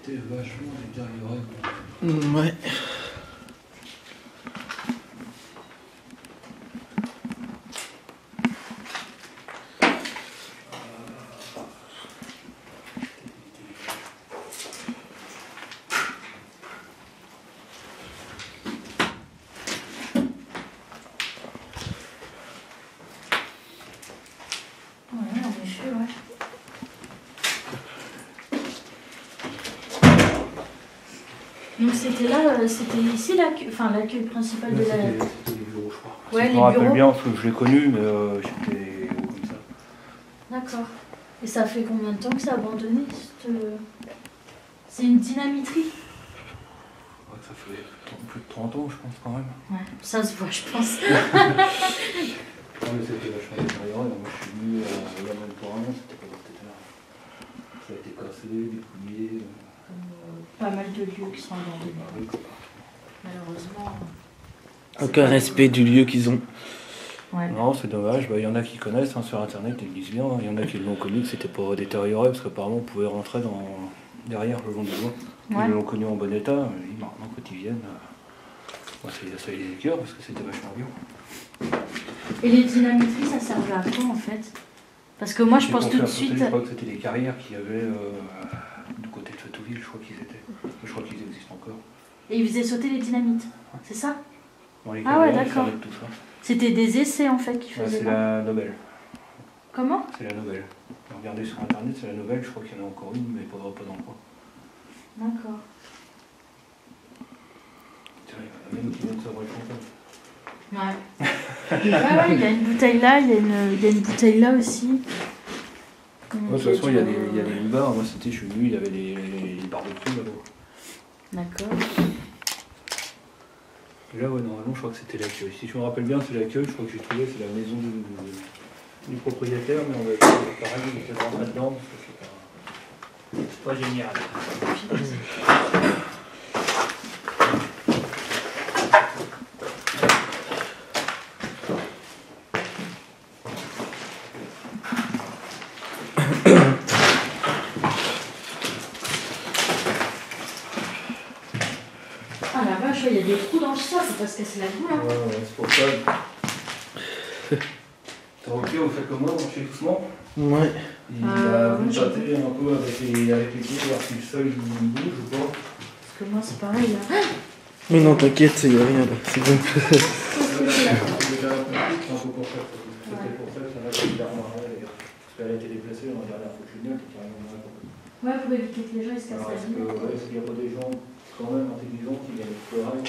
c'était vachement détérioré. Ouais. Ouais, en effet, ouais. Donc c'était là, c'était ici l'accueil principal de la... C'était les bureaux, je crois. Ouais, Si je les me rappelle bureaux. bien, parce que je l'ai connu, mais j'étais comme ça. D'accord. Et ça fait combien de temps que c'est abandonné C'est une dynamiterie? Ouais, ça fait plus de 30 ans, je pense, quand même. Ouais, ça se voit, je pense. Non, mais c'était vachement détérioré. Moi, je suis venu il y a même pas un an, c'était pas dans cet état-là. Ça a été cassé, dépouillé. Pas mal de lieux qui sont abandonnés. Malheureusement. Aucun respect du lieu qu'ils ont. Ouais. Non, c'est dommage. Il y en a qui connaissent sur internet, ils disent bien. Il y en a qui l'ont connu que c'était pas détérioré parce qu'apparemment on pouvait rentrer derrière le long du bois. Ouais. Ils l'ont connu en bon état. Et maintenant, quand ils viennent, ça les écœure parce que c'était vachement bien. Et les dynamiteries, ça servait à quoi en fait? Parce que moi je pense tout de suite. Je crois que c'était les carrières qu'il y avait du côté de Châteauville, je crois qu'ils étaient. Je crois qu'ils existent encore. Et ils faisaient sauter les dynamites, c'est ça? Dans les Ah ouais, carrières, ils d'accord. servaient de tout ça. C'était des essais en fait qu'ils Ouais, faisaient. c'est là. la Nobel. Comment? C'est la Nobel. Regardez sur internet, c'est la Nobel, je crois qu'il y en a encore une, mais pas dans le coin. D'accord. Tiens, il y en a même qui viennent de savoir le champagne. Ouais. Ouais, il y a une bouteille là, il y a une bouteille là aussi. De toute façon, il y a des bars. Moi, je suis venu, il y avait les barbecues là-bas. D'accord. Et là, ouais, normalement, je crois que c'était l'accueil. Si je me rappelle bien, c'est l'accueil. Je crois que j'ai trouvé, c'est la maison du propriétaire, mais on va pareil, il était rentré dedans, parce que c'est pas génial. Ah la vache, il y a des trous dans le sol, c'est parce que c'est la boule. Hein. Ouais, c'est pour ça. T'es ok, vous faites comme moi, vous marchez doucement. Ouais. Il a oui, vous tâtez un peu avec les pieds, voir si le sol il bouge ou pas. Parce que moi c'est pareil là. Mais non, t'inquiète, il n'y a rien là. C'est bon. C'est un peu pour ça. C'était pour ça que ça m'a fait l'armoire d'ailleurs. Parce qu'elle a été déplacée dans la dernière fois que je suis venu, elle était carrément dans la porte. Ouais, pour éviter que les gens ils se cassent Alors, la est-ce gueule. qu'il y a pas des gens quand même intelligents qui viennent pleurer?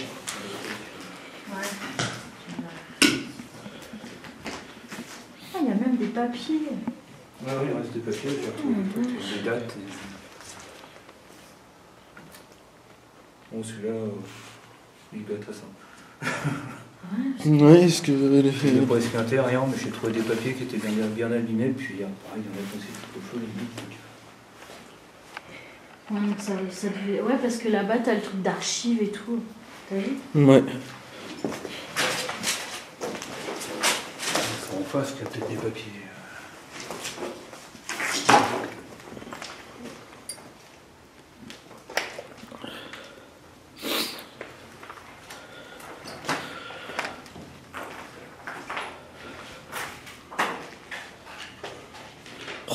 Ouais. Ah, il y a même des papiers. Ouais, oui, il reste des papiers, j'ai retrouvé des dates. Bon, celui-là, il doit être simple. Ouais, est-ce que. Il n'y a pas esquinté, rien, mais j'ai trouvé des papiers qui étaient bien abîmés, puis pareil, il y en a aussi quelque chose. Ouais, donc ça devait... ouais, parce que là-bas t'as le truc d'archives et tout. T'as vu? Ouais. C'est en face qu'il y a peut-être des papiers.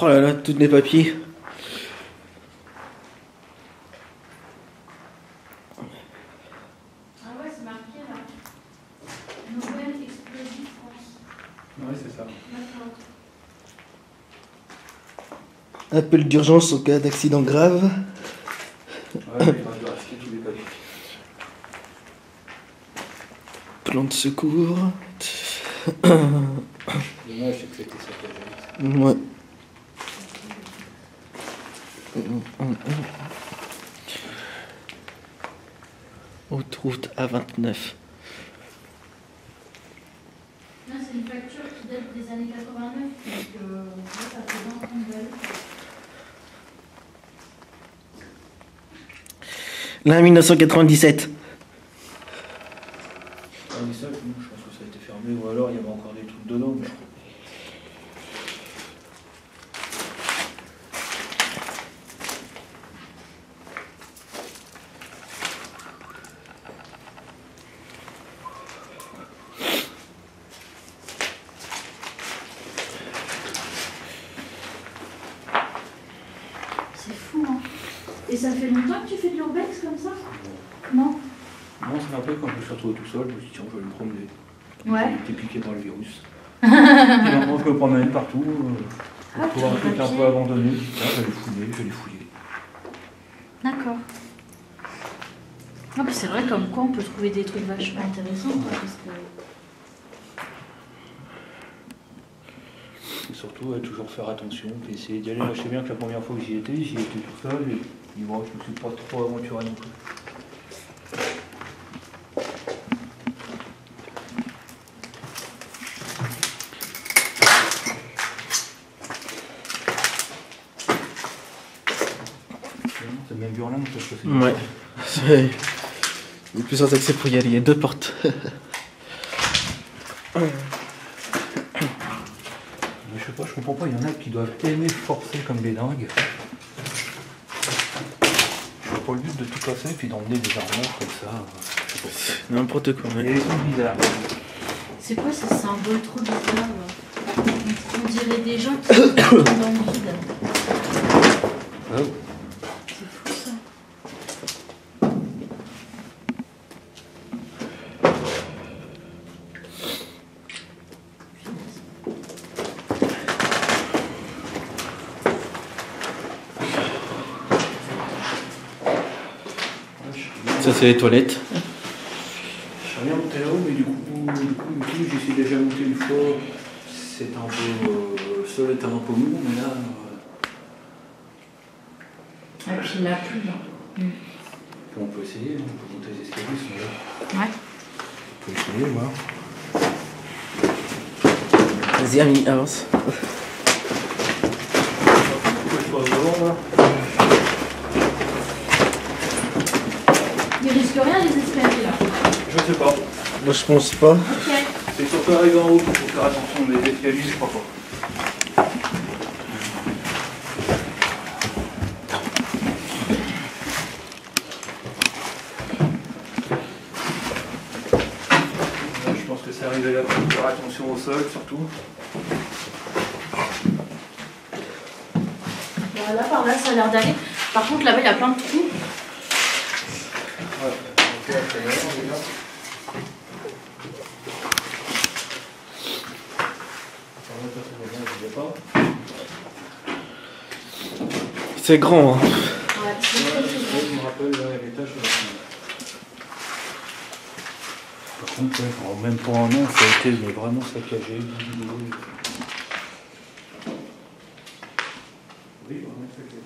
Oh là là, tous les papiers. Ah ouais, c'est marqué là. Nouvelle explosive France. Oui, c'est ça. D'accord. Appel d'urgence en cas d'accident grave. Ouais, il va devoir acheter tous les papiers. Plan de secours. Dommage, c'est que c'était ça que j'avais. Ouais. Autoroute A29. Là, c'est une facture qui date des années 89. Donc, ça fait 20 ans de valeur. Là, 1997. Ah, mais ça, je pense que ça a été fermé, ou alors il y avait encore des trucs dedans, mais je crois. Et ça fait longtemps que tu fais de l'urbex comme ça? Non? Non, c'est un peu quand je me suis retrouvé tout seul, je me suis dit tiens, je vais me promener. Ouais. J'ai été piqué par le virus. Et maintenant, je me promène partout. Pour pouvoir un truc un peu abandonné, je dis tiens, je vais les fouiller. D'accord. Ah, c'est vrai, comme quoi on peut trouver des trucs vachement intéressants. Quoi, parce que... Et surtout, toujours faire attention, puis essayer d'y aller. Moi, je sais bien que la première fois que j'y étais tout seul, et bon, je me suis pas trop aventuré non plus. C'est même Burlin, parce que c'est... Ouais. C'est... Il y a plusieurs accès pour y aller, il y a 2 portes. Je sais pas, je comprends pas, il y en a qui doivent aimer forcer comme des dingues. Je vois pas le but de tout casser et puis d'emmener des armoires comme ça. Je sais pas. N'importe quoi. Et ils sont bizarres. C'est quoi ces symboles trop bizarres là? On dirait des gens qui sont dans le vide. Oh. C'est fou ça. Ça, c'est les toilettes. Je suis rien monté là-haut, mais du coup j'y suis déjà monté une fois. C'était un peu. Le sol était un peu mou, mais là. Et puis il a plu là. On peut essayer, on peut monter les escaliers si on veut. Ouais. On peut essayer, voir. Vas-y, Ami, avance. Il risque rien les escaliers là. Je sais pas. Moi, je pense pas. Ok. C'est surtout arrivé en haut qu'il faut faire attention, les escaliers, je crois pas. Je pense que c'est arrivé là, il faut faire attention au sol surtout. Là par là ça a l'air d'aller. Par contre là-bas il y a plein de trous. C'est grand, hein. Ouais, c'est très très Je me rappelle l'étage. Par contre, même pour un an, ça a été vraiment saccagé. Oui, vraiment saccagé.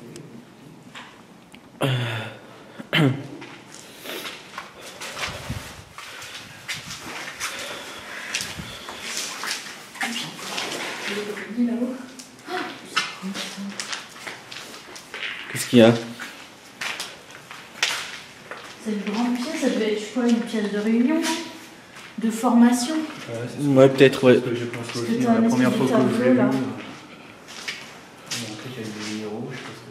là-haut. Qu'est-ce qu'il y a? C'est une grande pièce, ça devait être quoi, une pièce de réunion, de formation. Ouais, peut-être, ouais. Ce que j'ai pensé Parce que aussi, t'as un la première espèce fois de que je l'ai tableau, vu. là. En fait, il y a des numéros, je sais pas ce que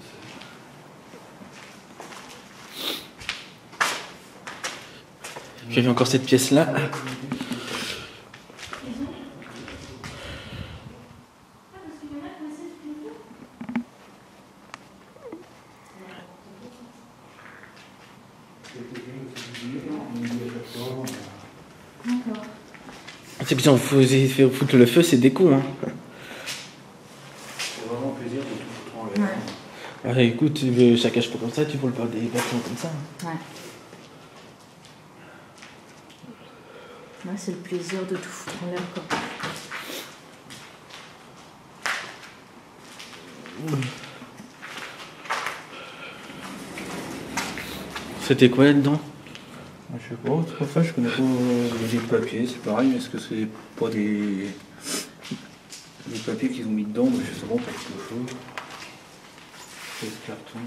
c'est. J'avais encore cette pièce-là. D'accord. C'est bien, vous faire foutre le feu, c'est des coups, hein. C'est vraiment plaisir de tout foutre en l'air. Ouais. Ouais, écoute, ça cache pas comme ça, tu voles pas des bâtiments comme ça. Ouais. Là, c'est le plaisir de tout foutre en l'air, quoi. C'était quoi là-dedans? Je sais pas, c'est pour ça je connais pas les papiers, c'est pareil, est-ce que c'est pas des papiers qu'ils ont mis dedans, mais justement pour quelque chose. C'est ce carton.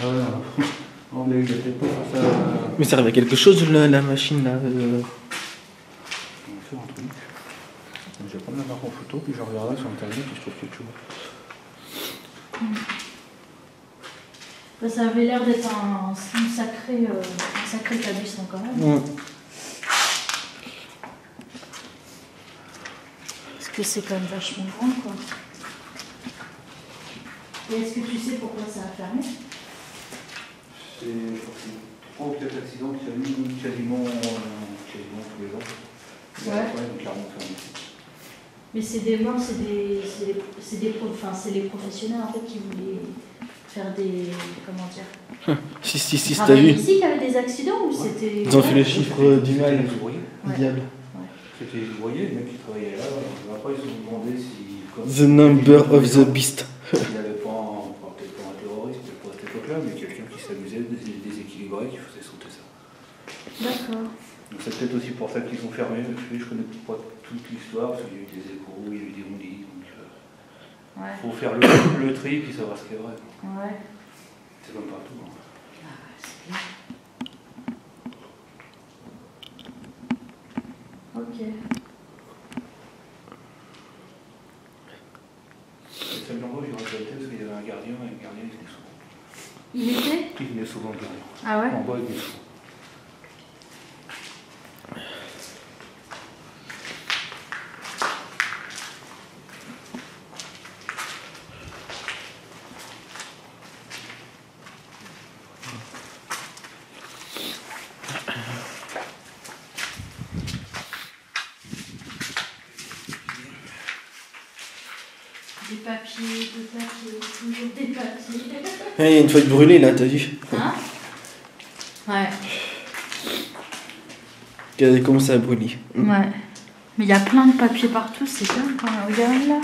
Ah non, mais il était pas pour ça. Mais ça servait à quelque chose, la machine, là. On va faire un truc. Je vais prendre la marque en photo, puis je regarderai sur internet si je trouve quelque chose. Ça avait l'air d'être un sacré établissement quand même. Ouais. Parce que c'est quand même vachement grand, quoi. Et est-ce que tu sais pourquoi ça a fermé? Je crois que c'est 3 ou 4 accidents qui s'allument quasiment tous les ans. Ouais. Donc clairement fermé. Mais c'est des morts, c'est les professionnels en fait qui voulaient faire des. Comment dire? 666, Ah, t'as vu? ici, il y avait des accidents ou c'était. Ils ont fait le chiffre du mal. C'était les ouvriers. Ouais. Diable. C'était les ouvriers, les mecs qui travaillaient là. Après, ils se sont demandé si. The number of the beast. Il n'y avait pas peut-être pas un terroriste, peut-être pas à cette époque-là, mais quelqu'un qui s'amusait, déséquilibré, qui faisait sauter ça. D'accord. Donc c'est peut-être aussi pour ça qu'ils ont fermé. Je ne connais pas toute l'histoire, parce qu'il y a eu des échos, il y a eu des on-dit. Donc Ouais. faut faire le tri, puis savoir ce qui est vrai. Ouais. C'est comme partout. Hein. Ah, c'est bien. Ok. Et celle d'en haut, j'ai regretté parce qu'il y avait un gardien, et le gardien, il venait souvent. Il était? Il venait souvent, le gardien. Ah ouais? En bas, il venait souvent. Des papiers, toujours des papiers. Il y a une feuille brûlée là, t'as vu? Hein? Ouais. Qui a commencé à brûler. Ouais. Mais il y a plein de papiers partout, c'est bien quand même. Regarde là.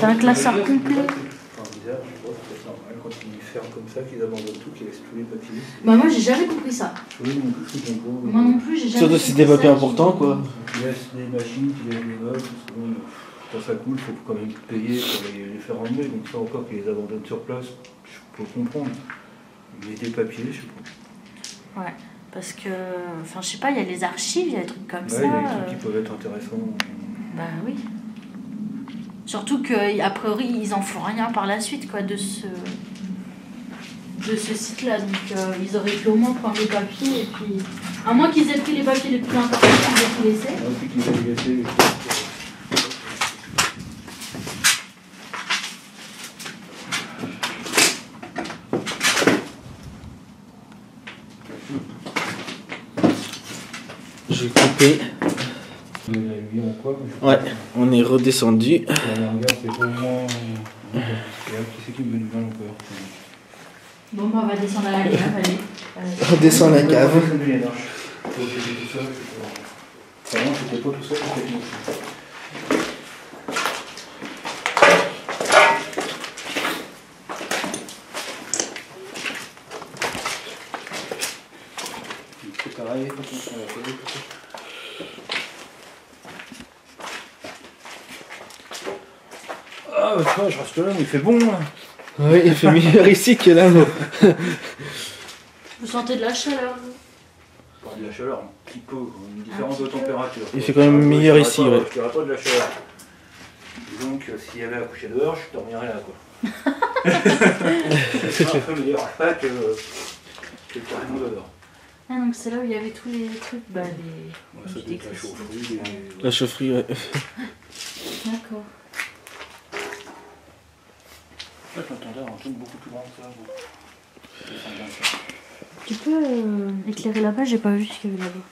T'as un classeur complet. C'est bizarre, je vois, c'est normal quand ils ferment comme ça, qu'ils abandonnent tout, qu'ils laissent tous les papiers. Bah moi j'ai jamais compris ça. Oui, non plus, je comprends. Moi non plus j'ai jamais Surtout compris si c'est des papiers ça. importants quoi. Ils laissent des machines, qui laissent des notes, parce que bon, quand ça coule, il faut quand même payer pour les faire enlever. Donc ça encore qu'ils les abandonnent sur place, je peux comprendre. Mais des papiers, je sais pas. Ouais. Parce que, enfin je sais pas, il y a les archives, il y a des trucs comme Ouais, ça. il y a des trucs qui peuvent être intéressants. Bah oui. Surtout qu'a priori ils en font rien par la suite quoi de ce site-là. Donc ils auraient pu au moins prendre les papiers et puis. À moins qu'ils aient pris les papiers les plus importants, ils aient tout laissé. Et puis qu'ils aient laissé les J'ai coupé. Ouais, on est redescendu. La regarde, c'est vraiment. Qui c'est qui est venu mal encore? Bon bah on va descendre à la cave, allez. On descend la cave. C'était tout seul. Vraiment, c'était pas tout seul, c'était avec moi. C'est pareil, quand on s'en va faire tout ça. Ah, bah, tu vois, je reste là, mais il fait bon là. Oui, il fait meilleur ici que là-haut. Vous sentez de la chaleur? Pas de la chaleur, un petit peu, une différence de température. Il fait quand même meilleur ici, ouais. Je dirais pas de la chaleur. Disons que s'il y avait à coucher dehors, je dormirais là, quoi. C'est un peu meilleur pas que carrément dehors. Ah donc c'est là où il y avait tous les trucs, bah les. Ouais, ça doit être la chaufferie. La chaufferie, ouais. D'accord. Là, je m'attendais à un truc beaucoup plus grand que ça. Bon. Ça sent bien ça. Tu peux éclairer là-bas, j'ai pas vu ce qu'il y avait là-bas.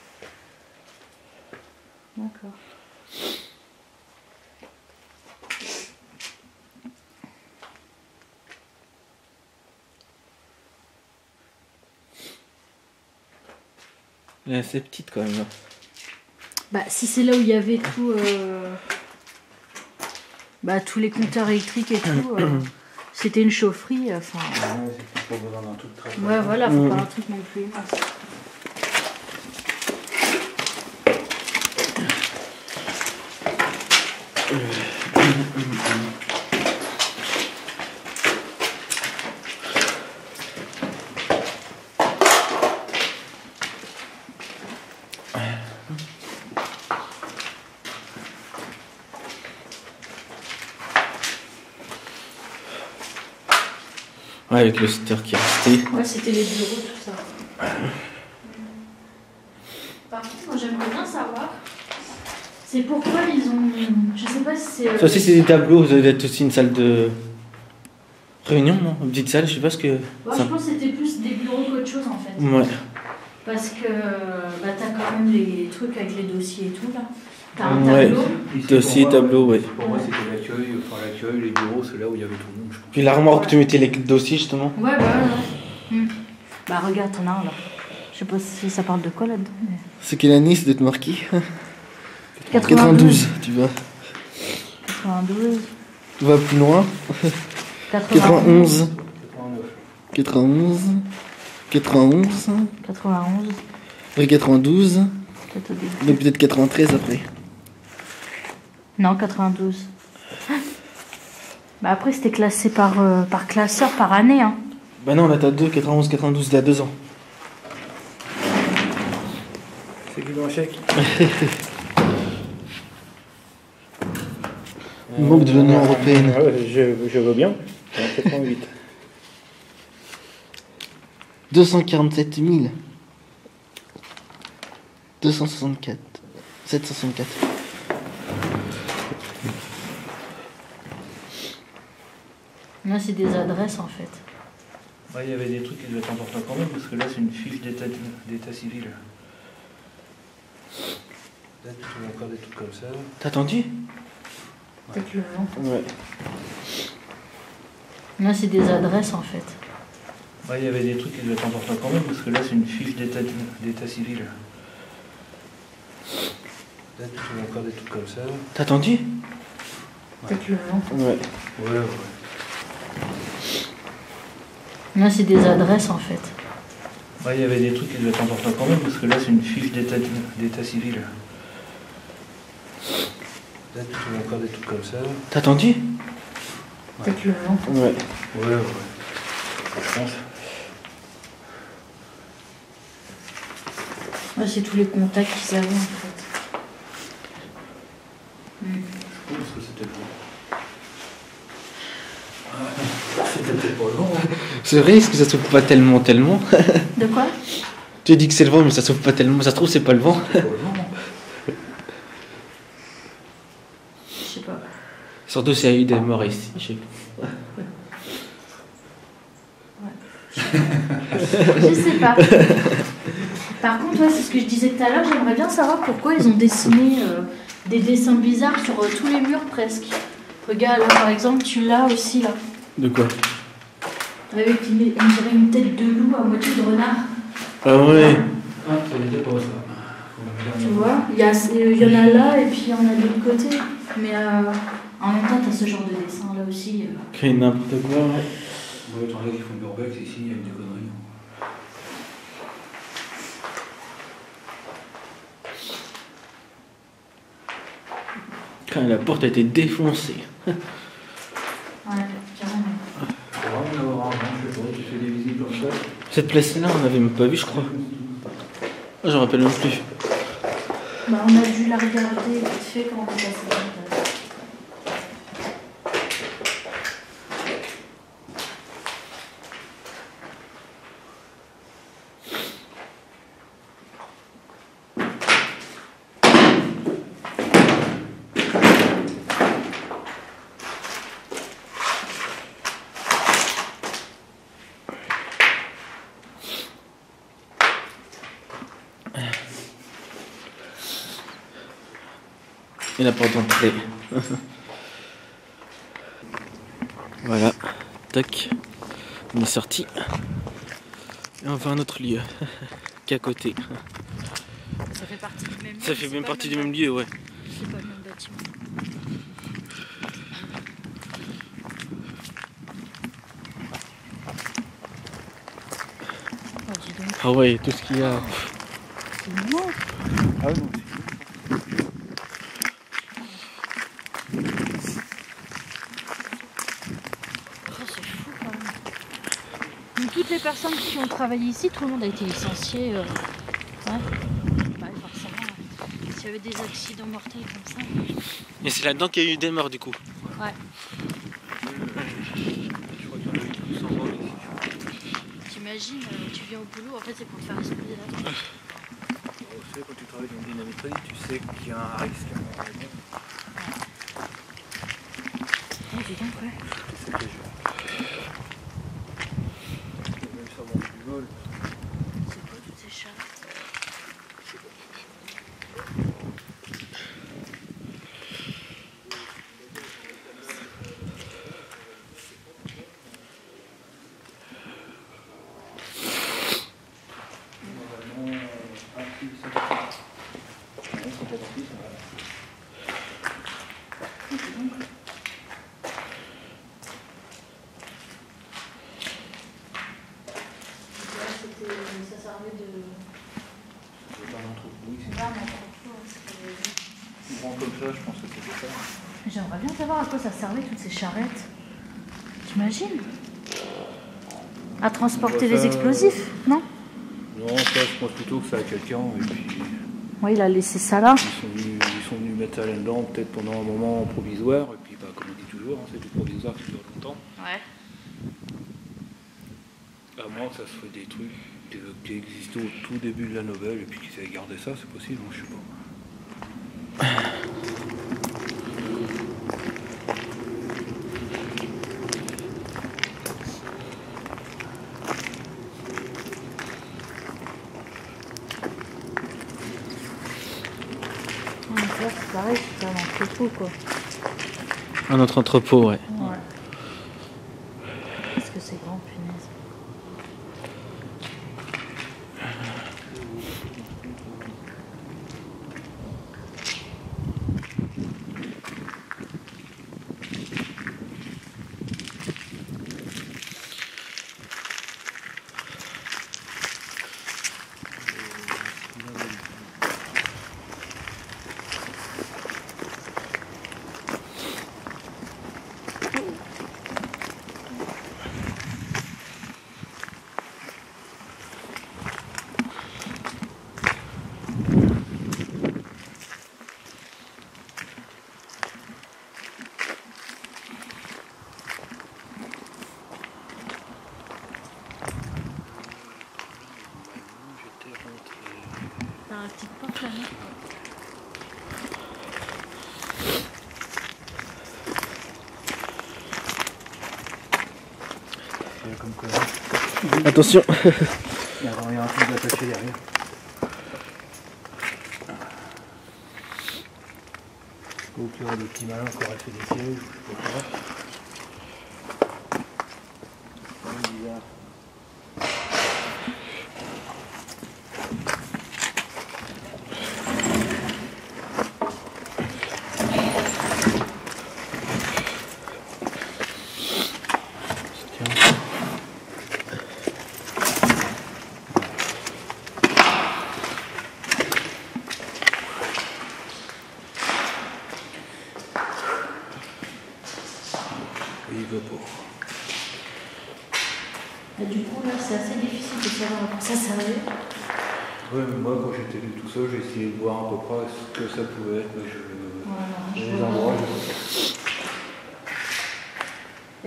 D'accord. Elle est assez petite quand même. Bah si c'est là où il y avait tout, bah tous les compteurs électriques et tout, c'était une chaufferie, enfin. Ouais, c'est pas besoin d'un truc très. Ouais voilà, faut pas un truc non plus immense. Ouais, avec le secteur qui est resté. Ouais, c'était les bureaux, tout ça. Par contre, moi j'aimerais bien savoir, c'est pourquoi ils ont. Je sais pas si c'est. Ça aussi, c'est des tableaux, ça doit être aussi une salle de Réunion, non? Une petite salle, je sais pas ce que. Moi, je pense que c'était plus des bureaux qu'autre chose en fait. Ouais. Parce que bah, t'as quand même les trucs avec les dossiers et tout là. T'as un Ouais. tableau. Ici, Dossier, pour moi, tableau, ouais. Pour moi, c'était l'accueil, les bureaux, c'est là où il y avait tout le monde, je pense. Puis l'armoire où tu mettais les dossiers, justement. Ouais, bah ouais. Bah regarde, t'en as un là. Je sais pas si ça parle de quoi là-dedans. Mais... C'est quelle année, ça doit être marqué? 92. Tu vois. 92. Tu vas plus loin. 91. 91. 91. 91. Après 92. Peut-être au début. Donc peut-être 93 après. Non, 92. Bah après, c'était classé par classeur, par année. Hein. Bah non, là t'as 2, 91, 92, il y a 2 ans. C'est qui dans le chèque? Membre de l'Union Européenne. Je veux bien. 88. 247 000. 264. 764. Là, c'est des adresses en fait. Ouais, il y avait des trucs qui devaient être importants quand même, parce que là, c'est une fiche d'état civil. Là, tu trouves encore des trucs comme ça. T'as attendu? Peut-être le nom. Ouais. Là, c'est des adresses en fait. Ouais, il y avait des trucs qui devaient être importants quand même, parce que là, c'est une fiche d'état civil. Là, tu trouves encore des trucs comme ça. T'as attendu? Peut-être le nom. Ouais. Ouais. Là, c'est des adresses en fait. Ouais, il y avait des trucs qui devaient être importants quand même, parce que là, c'est une fiche d'état civil. Là, tu trouves encore des trucs comme ça. T'as attendu? Peut-être le nom. Ouais. Ouais. Je pense. Là, c'est tous les contacts qu'ils avaient en fait. Je pense que c'était bon. C'était peut-être pas long. C'est vrai, est-ce que ça s'ouvre pas tellement? De quoi? Tu dis que c'est le vent, mais ça s'ouvre pas tellement. Ça se trouve, c'est pas le vent. C'était pas long. Je sais pas. Surtout s'il y a eu des morts ici. Je sais pas. Je sais pas. Par contre, ouais, c'est ce que je disais tout à l'heure, j'aimerais bien savoir pourquoi ils ont dessiné des dessins bizarres sur tous les murs presque. Regarde là par exemple, tu l'as aussi là. De quoi? Avec on dirait une tête de loup à moitié de renard. Ah ouais. Ah, ça n'était pas ça. Tu vois, il y en a là et puis il y en a de l'autre côté. Mais en même temps, tu as ce genre de dessin là aussi. Créer n'importe quoi, ouais. Ouais, t'en as qui font du urbex ici, il y a une des conneries. Quand la porte a été défoncée. Ouais, carrément. Faut vraiment en avoir un, je sais pas, tu fais des visites comme ça. Cette place-là, on n'avait même pas vu, je crois. Je me rappelle même plus. Bah, on a dû la regarder vite fait quand on est passé par là. Et la porte d'entrée. Voilà. Tac. On est sorti. Et on va à un autre lieu. Qui est à côté. Ça fait partie du même lieu. Ça fait même partie du même lieu, ouais. C'est pas le même bâtiment. Oh, dis donc, Ah ouais, tout ce qu'il y a. c'est immense. Ah non, Oh, c'est fou quand même. Donc, toutes les personnes qui ont travaillé ici, tout le monde a été licencié. Ouais. Bah, forcément. S'il y avait des accidents mortels comme ça. Et c'est là-dedans qu'il y a eu des morts, du coup. Ouais. je crois qu'il y en a eu tous en bas ici. T'imagines, tu viens au boulot, en fait, c'est pour te faire respirer là. Tu sais, quand tu travailles dans une dynamiterie, tu sais qu'il y a un risque. Oh, dis donc, ouais. C'est ce que je... folle. C'est quoi toutes ces charrettes? Ça servait de... Grand comme ça, je pense que c'était ça. J'aimerais bien savoir à quoi ça servait toutes ces charrettes. T'imagines? À transporter les explosifs, non? Non, ça, je pense plutôt que c'est à quelqu'un. Et puis, Oui, il a laissé ça là. ils sont venus mettre ça là-dedans, peut-être pendant un moment provisoire. Et puis, bah, comme on dit toujours, hein, c'est du provisoire qui dure longtemps. Ouais. À moins que ça soit des trucs qui existaient au tout début de la nouvelle et puis qu'ils avaient gardé ça, c'est possible, hein, je sais pas. Là, c'est pareil, c'est un entrepôt quoi. Un autre entrepôt, ouais. Ouais. Qu'est-ce que c'est grand, punaise. Dans la petite porte là, non? Comme quoi, Attention. il y a un truc attaché derrière. Au qu'il y aurait des petits malins qui auraient fait des sièges, je sais pas quoi. C'est bizarre. Il veut pas. Et du coup, là, c'est assez difficile de savoir à quoi ça servait. Ouais, mais moi, quand j'étais venu tout seul, j'ai essayé de voir à peu près ce que ça pouvait être. Mais les endroits, je sais pas.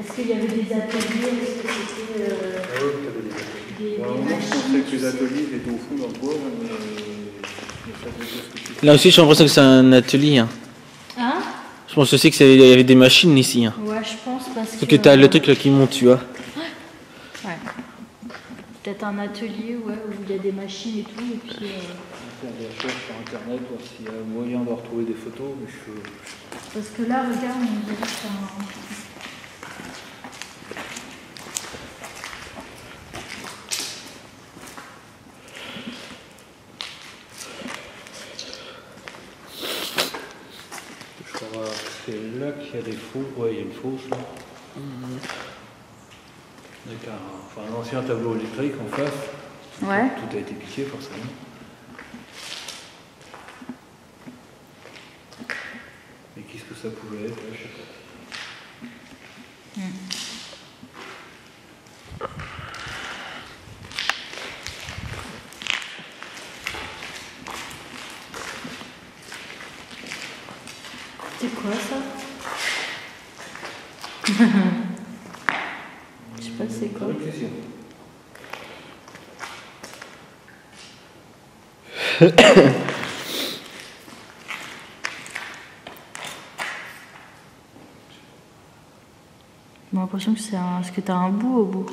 Est-ce qu'il y avait des ateliers? Est-ce que c'était Ah ouais, t'avais des ateliers. des Moi, je machines? pensais que les ateliers étaient au fond dans le bois, mais ça veut dire ce que tu... Là aussi, j'ai l'impression que c'est un atelier. Hein. Hein? Je pense aussi qu'il y avait des machines ici. Hein. Ouais, je pense parce Parce que t'as le truc là qui monte, tu vois. Ouais. Peut-être un atelier ouais, où il y a des machines et tout. Et puis, faire des recherches sur internet, voir s'il y a moyen de retrouver des photos, mais je... Parce que là, regarde, on dirait que c'est un... Je crois que c'est là qu'il y a des fosses. Ouais, il y a une fosse là. Avec un ancien tableau électrique en face. Ouais. Tout a été piqué forcément. Mais qu'est-ce que ça pouvait être, je sais pas. C'est quoi ça? Je sais pas c'est quoi. Bonne question. J'ai l'impression que c'est un... Est-ce que t'as un bout au bout?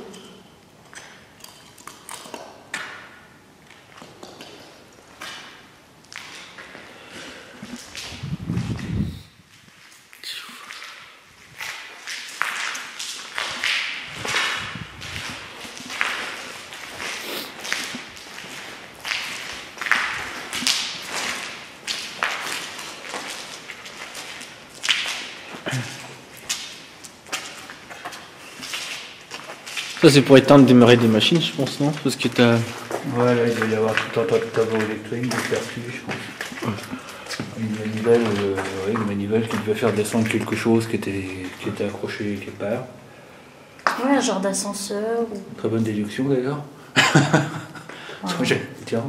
Ça c'est pour éteindre, démarrer des machines, je pense, non? Parce que t'as... Ouais, là il doit y avoir tout un tas de tableaux électriques, de circuits, je pense. Une manivelle qui devait faire descendre quelque chose qui était accroché quelque part. Ouais, un genre d'ascenseur. Ou... Très bonne déduction d'ailleurs. Tiens,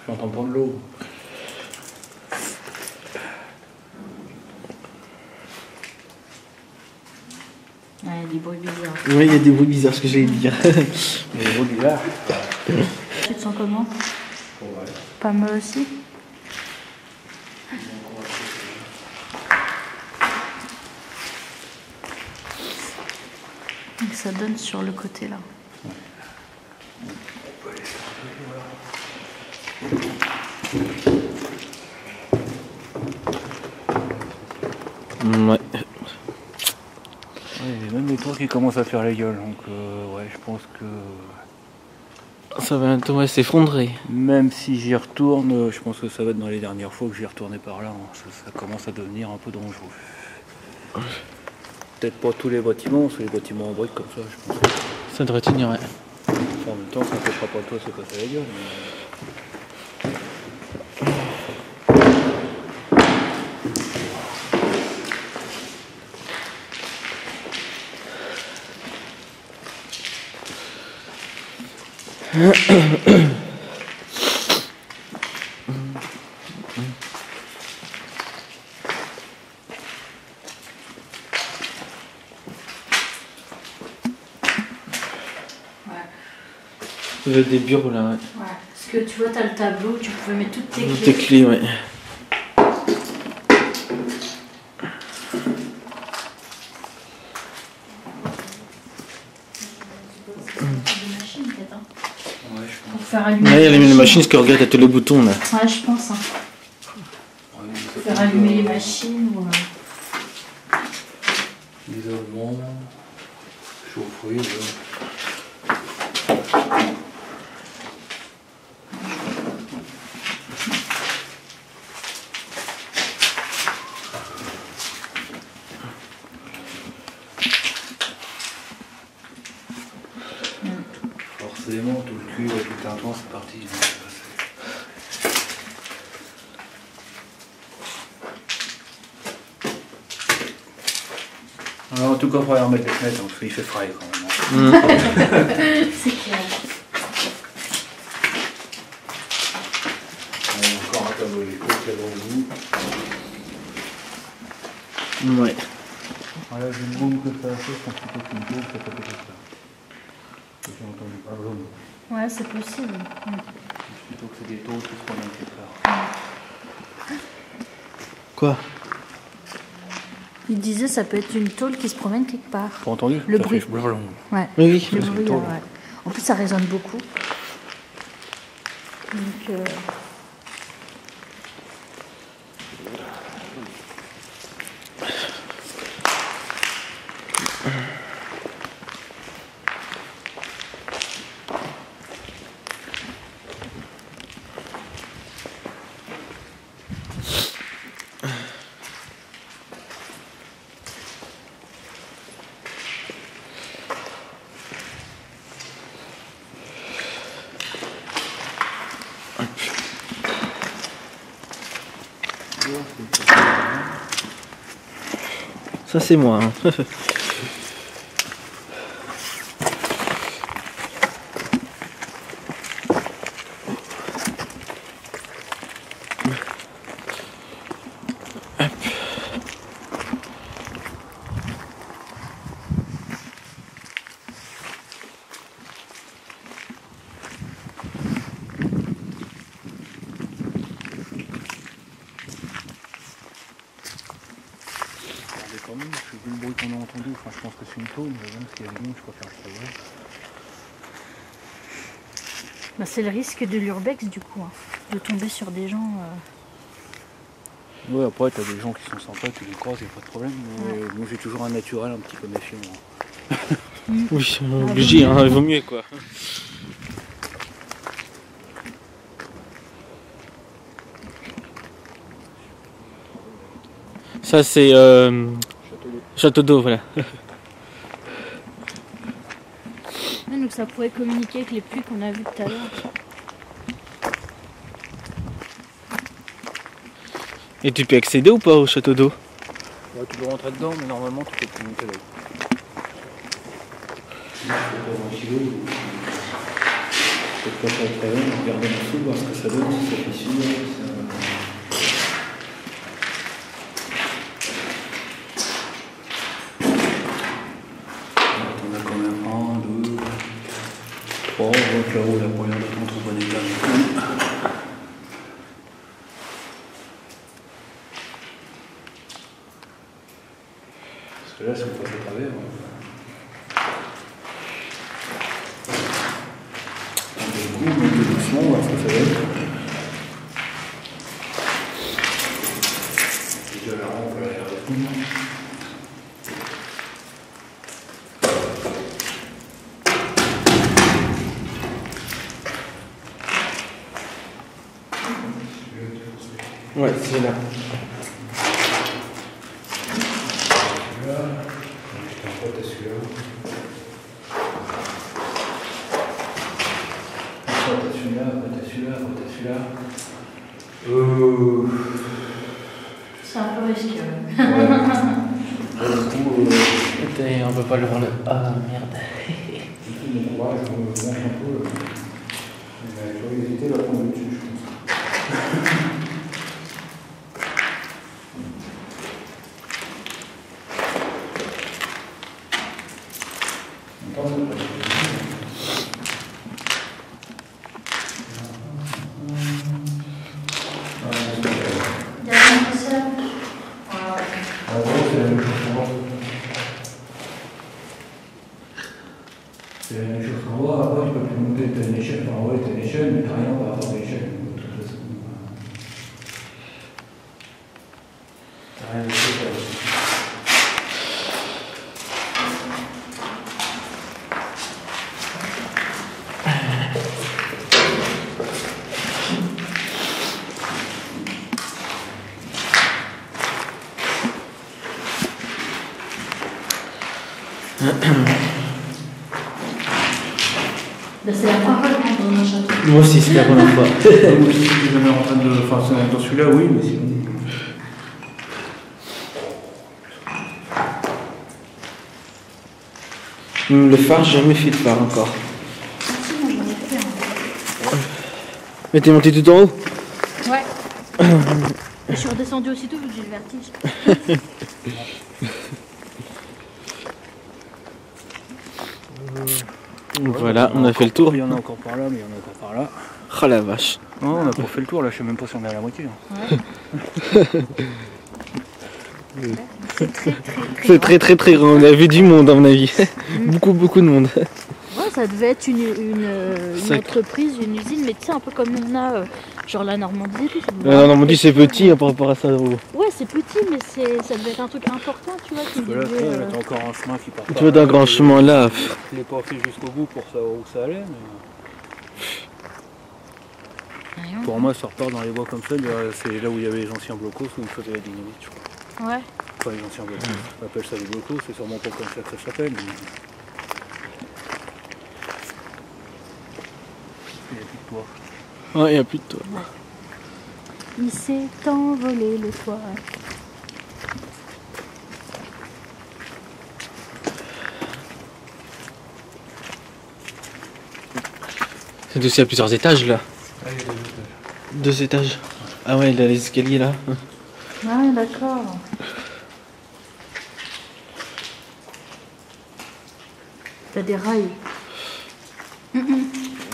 j'entends prendre l'eau. Ouais, il y a des bruits bizarres. Oui, il y a des bruits bizarres, ce que j'allais dire. Il y a des bruits bizarres. Tu te sens comment? Ouais. Pas mal aussi? Donc ça donne sur le côté là. Ouais. Ouais, même les tours qui commencent à faire la gueule, donc ouais, je pense que Ça va bientôt s'effondrer. même si j'y retourne, je pense que ça va être dans les dernières fois que j'y retournais par là. Hein. Ça commence à devenir un peu dangereux. Peut-être pas tous les bâtiments, c'est les bâtiments en briques comme ça, je pense. Ça devrait tenir, ouais. Enfin, en même temps, ça n'empêchera pas toi de se casser la gueule. Des bureaux là, ouais. Ouais, parce que tu vois, t'as le tableau, tu pouvais mettre toutes tes Toutes clés. tes clés, ouais. Des machines peut-être, hein. Ouais, je Pour faire allumer. Ouais, il y a les machines, ce que regarde, t'as tous les boutons là. Ouais, je pense. Hein. pense. Pour faire allumer les machines ou. Isolement, chaufferie. Forcément, tout le cul avec le tintouin, c'est parti. Alors, en tout cas, il faudrait remettre les fenêtres, parce qu'il fait frais quand même. C'est clair. On a encore un tableau électrique là devant vous. Ouais. Voilà, j'ai une bombe que ça a fait, je pense plutôt qu'une bombe, ça fait comme ça. J'ai entendu pas jaune. Ouais, c'est possible. Plutôt que c'est des taux qui se promènent quelque part. Quoi? Il disait ça peut être une tôle qui se promène quelque part. Pas entendu? Le Ça bruit. fait blablabla. Ouais. Oui, oui. Le c'est bruit, une tôle. ouais. En plus, ça résonne beaucoup. Donc, Ça c'est moi. Hein. Quand même, parce que vu le bruit qu'on a entendu, enfin, je pense que c'est une tôle, mais même s'il y a une je préfère le savoir. bah, c'est le risque de l'urbex du coup, hein, de tomber sur des gens. Ouais, après, t'as des gens qui sont sympas, tu les croises, y a pas de problème. Mais moi, j'ai toujours un naturel un petit peu méfiant. Hein. Oui, obligé, hein, il vaut mieux quoi. Ça c'est Château d'eau, voilà. donc ça pourrait communiquer avec les pluies qu'on a vues tout à l'heure. Et tu peux accéder ou pas au château d'eau? Ouais, tu peux rentrer dedans, mais normalement tu peux communiquer là. Peut-être pas faire très long, regarder en dessous, voir ce que ça donne, si ça fissure, si ça... On a quand même 1, 2, 3, on voit que là-haut la première de contre au bon état. Parce que là, si on passe à travers... On monte doucement, on va voir ce que ça donne. Déjà la rampe, elle a l'air de fou. Ouais, c'est là. Celui-là, j'étais en pote à celui-là. Après t'as celui-là, après t'as celui-là, après t'as celui-là. C'est un peu risqué. Ouais. Du coup, On peut pas le voir là. Ah merde. mon courage, je me monte un peu. La curiosité va prendre le dessus, je pense. C'est la même chose qu'en bas, après tu peux plus monter, t'as une échelle, enfin ouais t'as une échelle, mais t'as rien par rapport à l'échelle. De toute façon. T'as rien de spécial. C'est la première fois que je rentre dans un château. Moi aussi, c'est la première fois. Moi aussi, je suis jamais en train de. Enfin, dans celui-là, oui, mais sinon. Le phare, j'ai jamais fait de phare encore. Si, moi j'en ai fait un. Mais t'es monté tout en haut? Ouais. Je suis redescendue aussitôt vu que j'ai le vertige. Voilà, on a fait le tour. Il y en a encore par là, mais il y en a encore par là. Oh la vache. Non, on n'a pas fait le tour là, je sais même pas si on est à la moitié. Hein. Ouais. C'est très très grand. On a vu du monde à mon avis. beaucoup de monde. Ouais, ça devait être une entreprise, une usine, mais tu sais, un peu comme on a genre la Normandie et tout. La Normandie c'est petit hein, par rapport à ça. Ouais, c'est petit, mais ça devait être un truc important, tu vois. Qui Parce que là, devait, t'as encore un chemin qui part. Tu vois d'un grand chemin là. Je l'ai pas fait jusqu'au bout pour savoir où ça allait, mais Rien. pour moi, ça repart dans les bois comme ça. C'est là où il y avait les anciens blocos où ils faisaient la dynamite, je crois. Ouais. Enfin, les anciens blocos. On appelle ça des blocos, c'est sûrement pas comme ça que ça s'appelle. Mais... Il n'y a plus de toit. Ouais, il n'y a plus de toit. Il s'est envolé le toit. C'est aussi à plusieurs étages là. Ah, il y a 2 étages. Ah ouais, il a les escaliers là. Ah, d'accord. T'as des rails.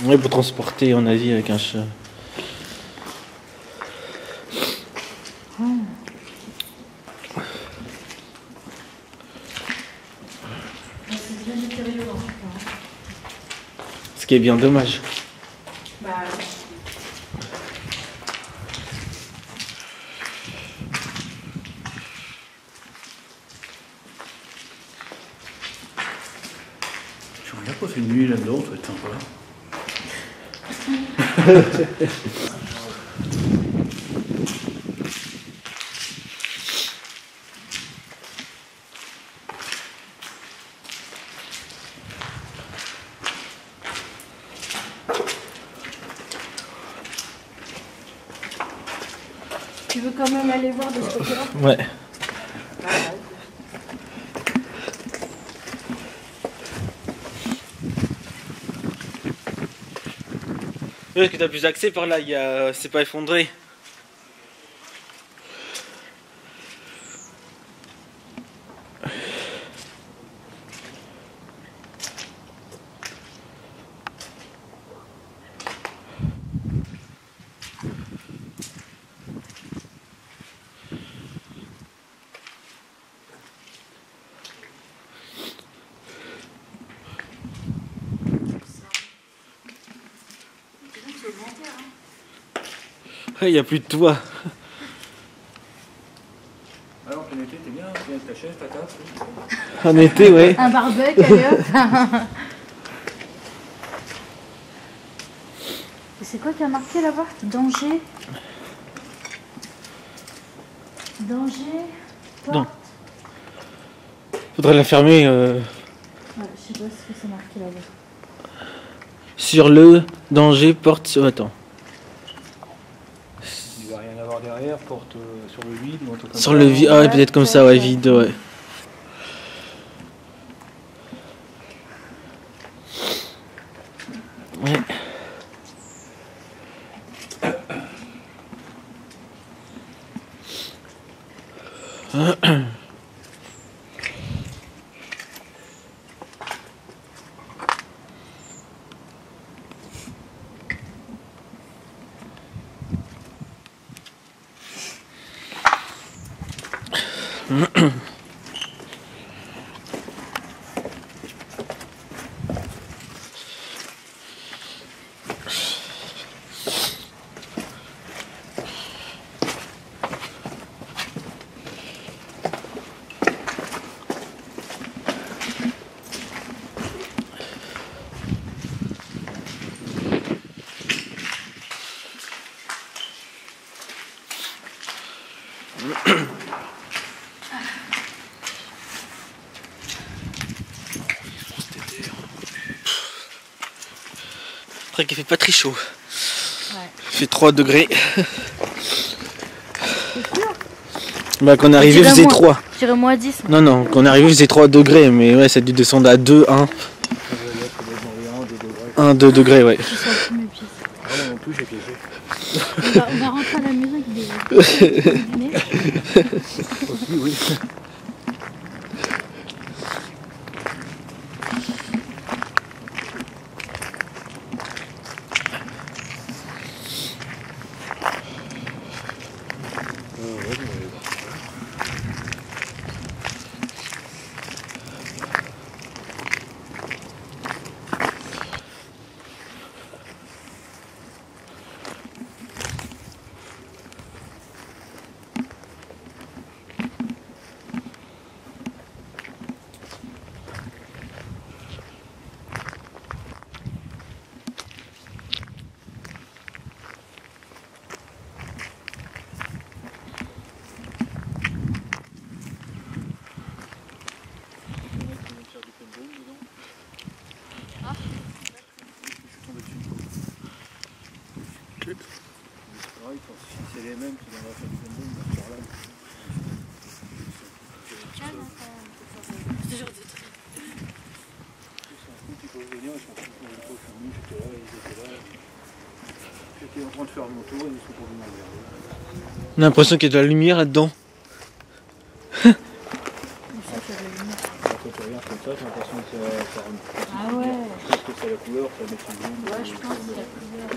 Ouais, pour transporter en Asie avec un chat. C'est bien détérioré en tout cas. Ce qui est bien dommage. Bah, J'aimerais bien passer une nuit là-dedans, ça va être sympa. Tu veux quand même aller voir de ce côté-là? Ouais. Est-ce que t'as plus accès par là, c'est pas effondré. Il n'y a plus de toit. Alors, en été, t'es bien avec ta chaise, ta table. En été, ouais. Un barbecue, allez hop. Et c'est quoi qui a marqué là-bas? Danger. Danger. Porte. Non. Faudrait la fermer Ouais, je sais pas ce que c'est marqué là-bas. sur le danger porte sur... Attends. Il va rien avoir derrière, porte sur le vide ou un truc comme Sur ça. le vide. Ah ouais, peut-être comme ça, ouais, vide, ouais. Ouais. Après qu'il fait pas très chaud. Ouais. Il fait 3 degrés. C'est sûr? Bah quand on est arrivé il faisait 3. Je dirais moins 10. Non non, quand on est arrivé il faisait 3 degrés, mais ouais ça a dû descendre à 2, 1. 1, 2 degrés, ouais. Je sens plus mes pieds. Ah non, non plus, j'ai piégé. On va rentrer à la maison avec des... Aussi, oui. Si c'est les mêmes qui vont faire du bonbon, par là. Ils peuvent venir, ils sont venus, j'étais là, ils étaient là. J'étais en train de faire mon tour et ils sont pas venus m'emmerder. On a l'impression qu'il y a de la lumière là-dedans. Quand tu regardes comme ça, t'as l'impression que ça va faire une petite Ah ouais. lumière. Je pense que c'est la couleur, ça va mettre une jaune. Ouais, je pense que c'est la couleur.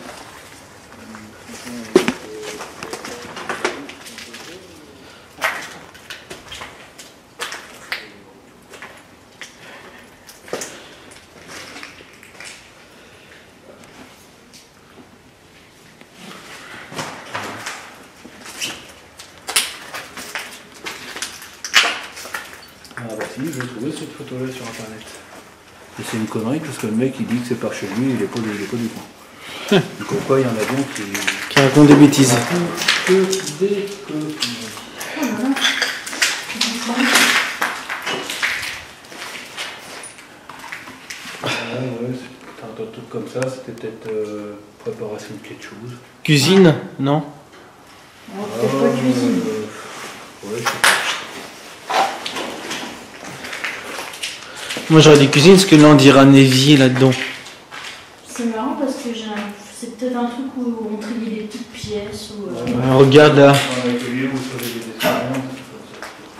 Ah bah si, j'ai trouvé cette photo-là sur internet. Et c'est une connerie parce que le mec il dit que c'est par chez lui, il est pas du coin. Donc pourquoi il y en a bien Qui raconte des bêtises. que des coquilles. Ouais, c'est un truc comme ça, c'était peut-être préparation de quelque chose. Cuisine, non? Peut-être pas cuisine. Ouais, je sais pas. Moi j'aurais des cuisines parce que là on dirait un évier là-dedans. C'est marrant parce que c'est peut-être un truc où on triait des petites pièces ou. Regarde là. Dans l'atelier où sur des expériences.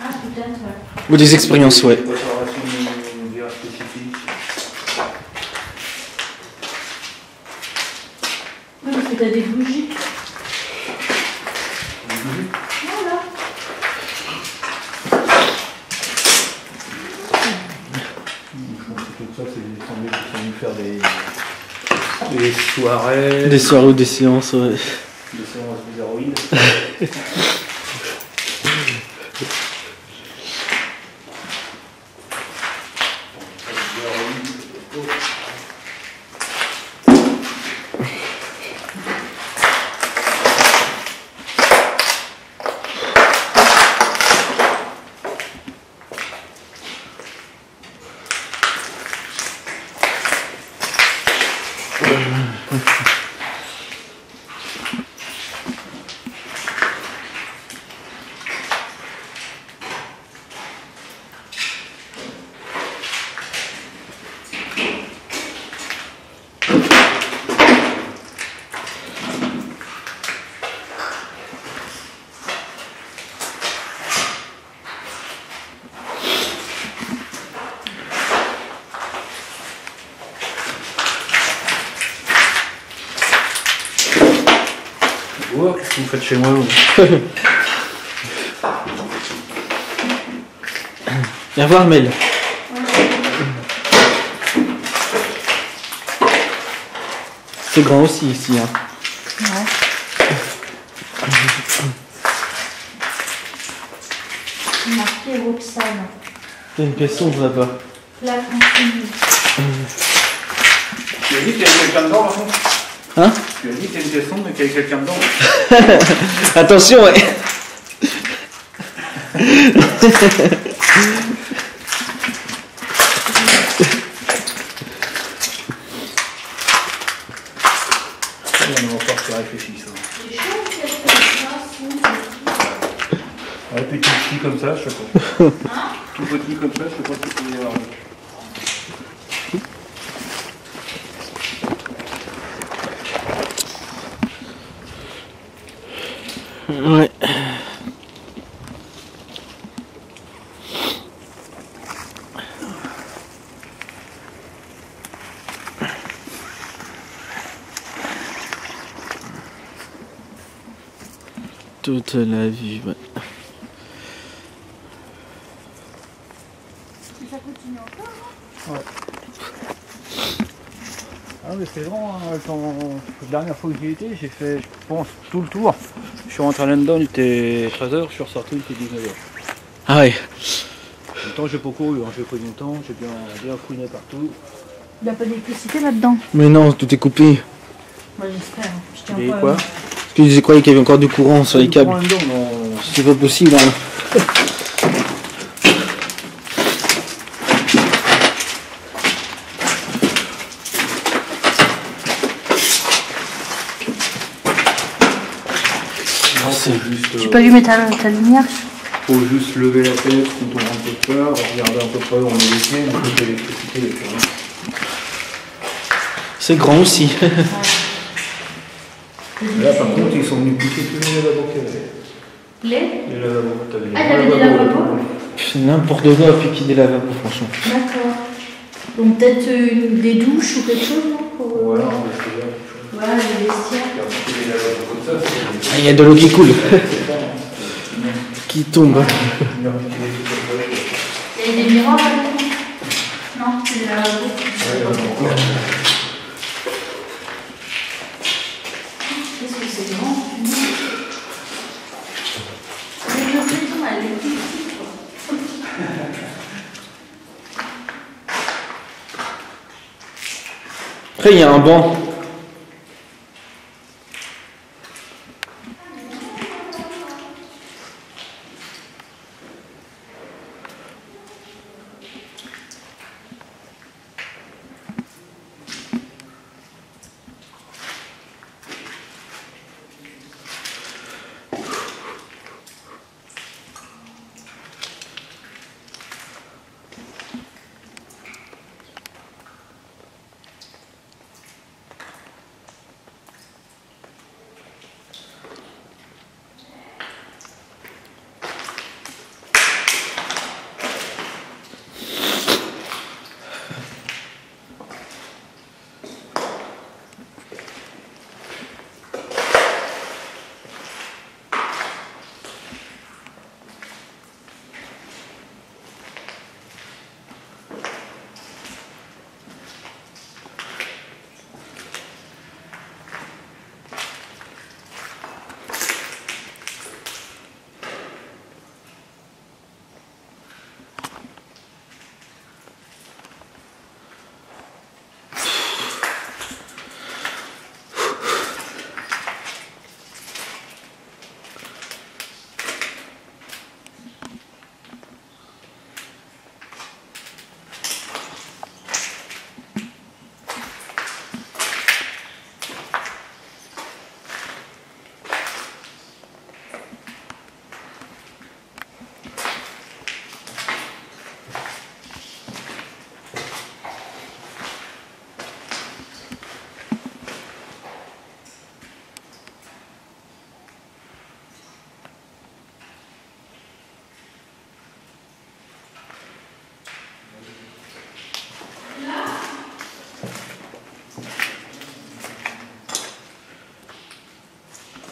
Ah, peut-être, ouais. Ou des expériences, ouais. Préparation d'une bière spécifique. Ouais, parce que t'as des bougies. Voilà. Tout ça, c'est des semblés qui sont venus faire des soirées. Des soirées ou des séances, ouais. Des séances bizarroïdes. Oh, qu'est-ce que vous faites chez moi vous? Viens voir Mel. C'est grand aussi ici. Hein. Ouais. Marqué Roxane. Il y a une pièce sombre là-bas. La continue. Tu as dit qu'il y avait quelqu'un dedans par contre? Hein? Tu as dit qu'il y a une pièce sombre mais qu'il y avait quelqu'un dedans? Attention, ouais. Il y en a encore qui réfléchissent. C'est chaud, qu'est-ce que ça. Ouais, petit petit comme ça, je sais pas. Hein? Tout petit comme ça, je sais pas ce qu'il peut y avoir. Ouais. Toute la vie, ouais. Ça continue encore, hein? Ah mais c'est grand, hein. La dernière fois que j'y étais, j'ai fait, je pense, tout le tour. Je suis rentré là-dedans, il était 13h, je suis ressorti, il était 19h. Ah ouais. En même temps, j'ai pas couru, hein. J'ai pris mon temps, j'ai bien fouiné partout. Il n'y a pas d'électricité là-dedans. Mais non, tout est coupé. Moi j'espère. Je tiens Et pas. quoi? Parce que je croyais qu'il y avait encore du courant sur les Du câbles. courant là-dedans, non. C'est pas possible. Hein. Non, c'est juste, J'ai pas vu mettre ta lumière. faut juste lever la tête quand on rentre quelque part, regarder un peu près où on est les pieds, on peut l'électricité, il y a plus rien. C'est grand aussi. Là par contre ils sont venus pousser tous les lavabos qu'il y avait. Les lavabos, t'avais Ah, t'avais des lavabos? C'est n'importe quoi, puis qui des lavabos, franchement. D'accord. Donc peut-être des douches ou quelque chose, non pour... Voilà, on va essayer là. Voilà, les vestiaires. Et ensuite, des lavabos comme ça, Ah, il y a de l'eau qui coule. c'est ça. Qui tombe. Il y a des miroirs là-dedans? Non, c'est des lavabos. Qu'est-ce que c'est grand? Mais le maison, elle est plus petite, quoi. Après, il y a un banc.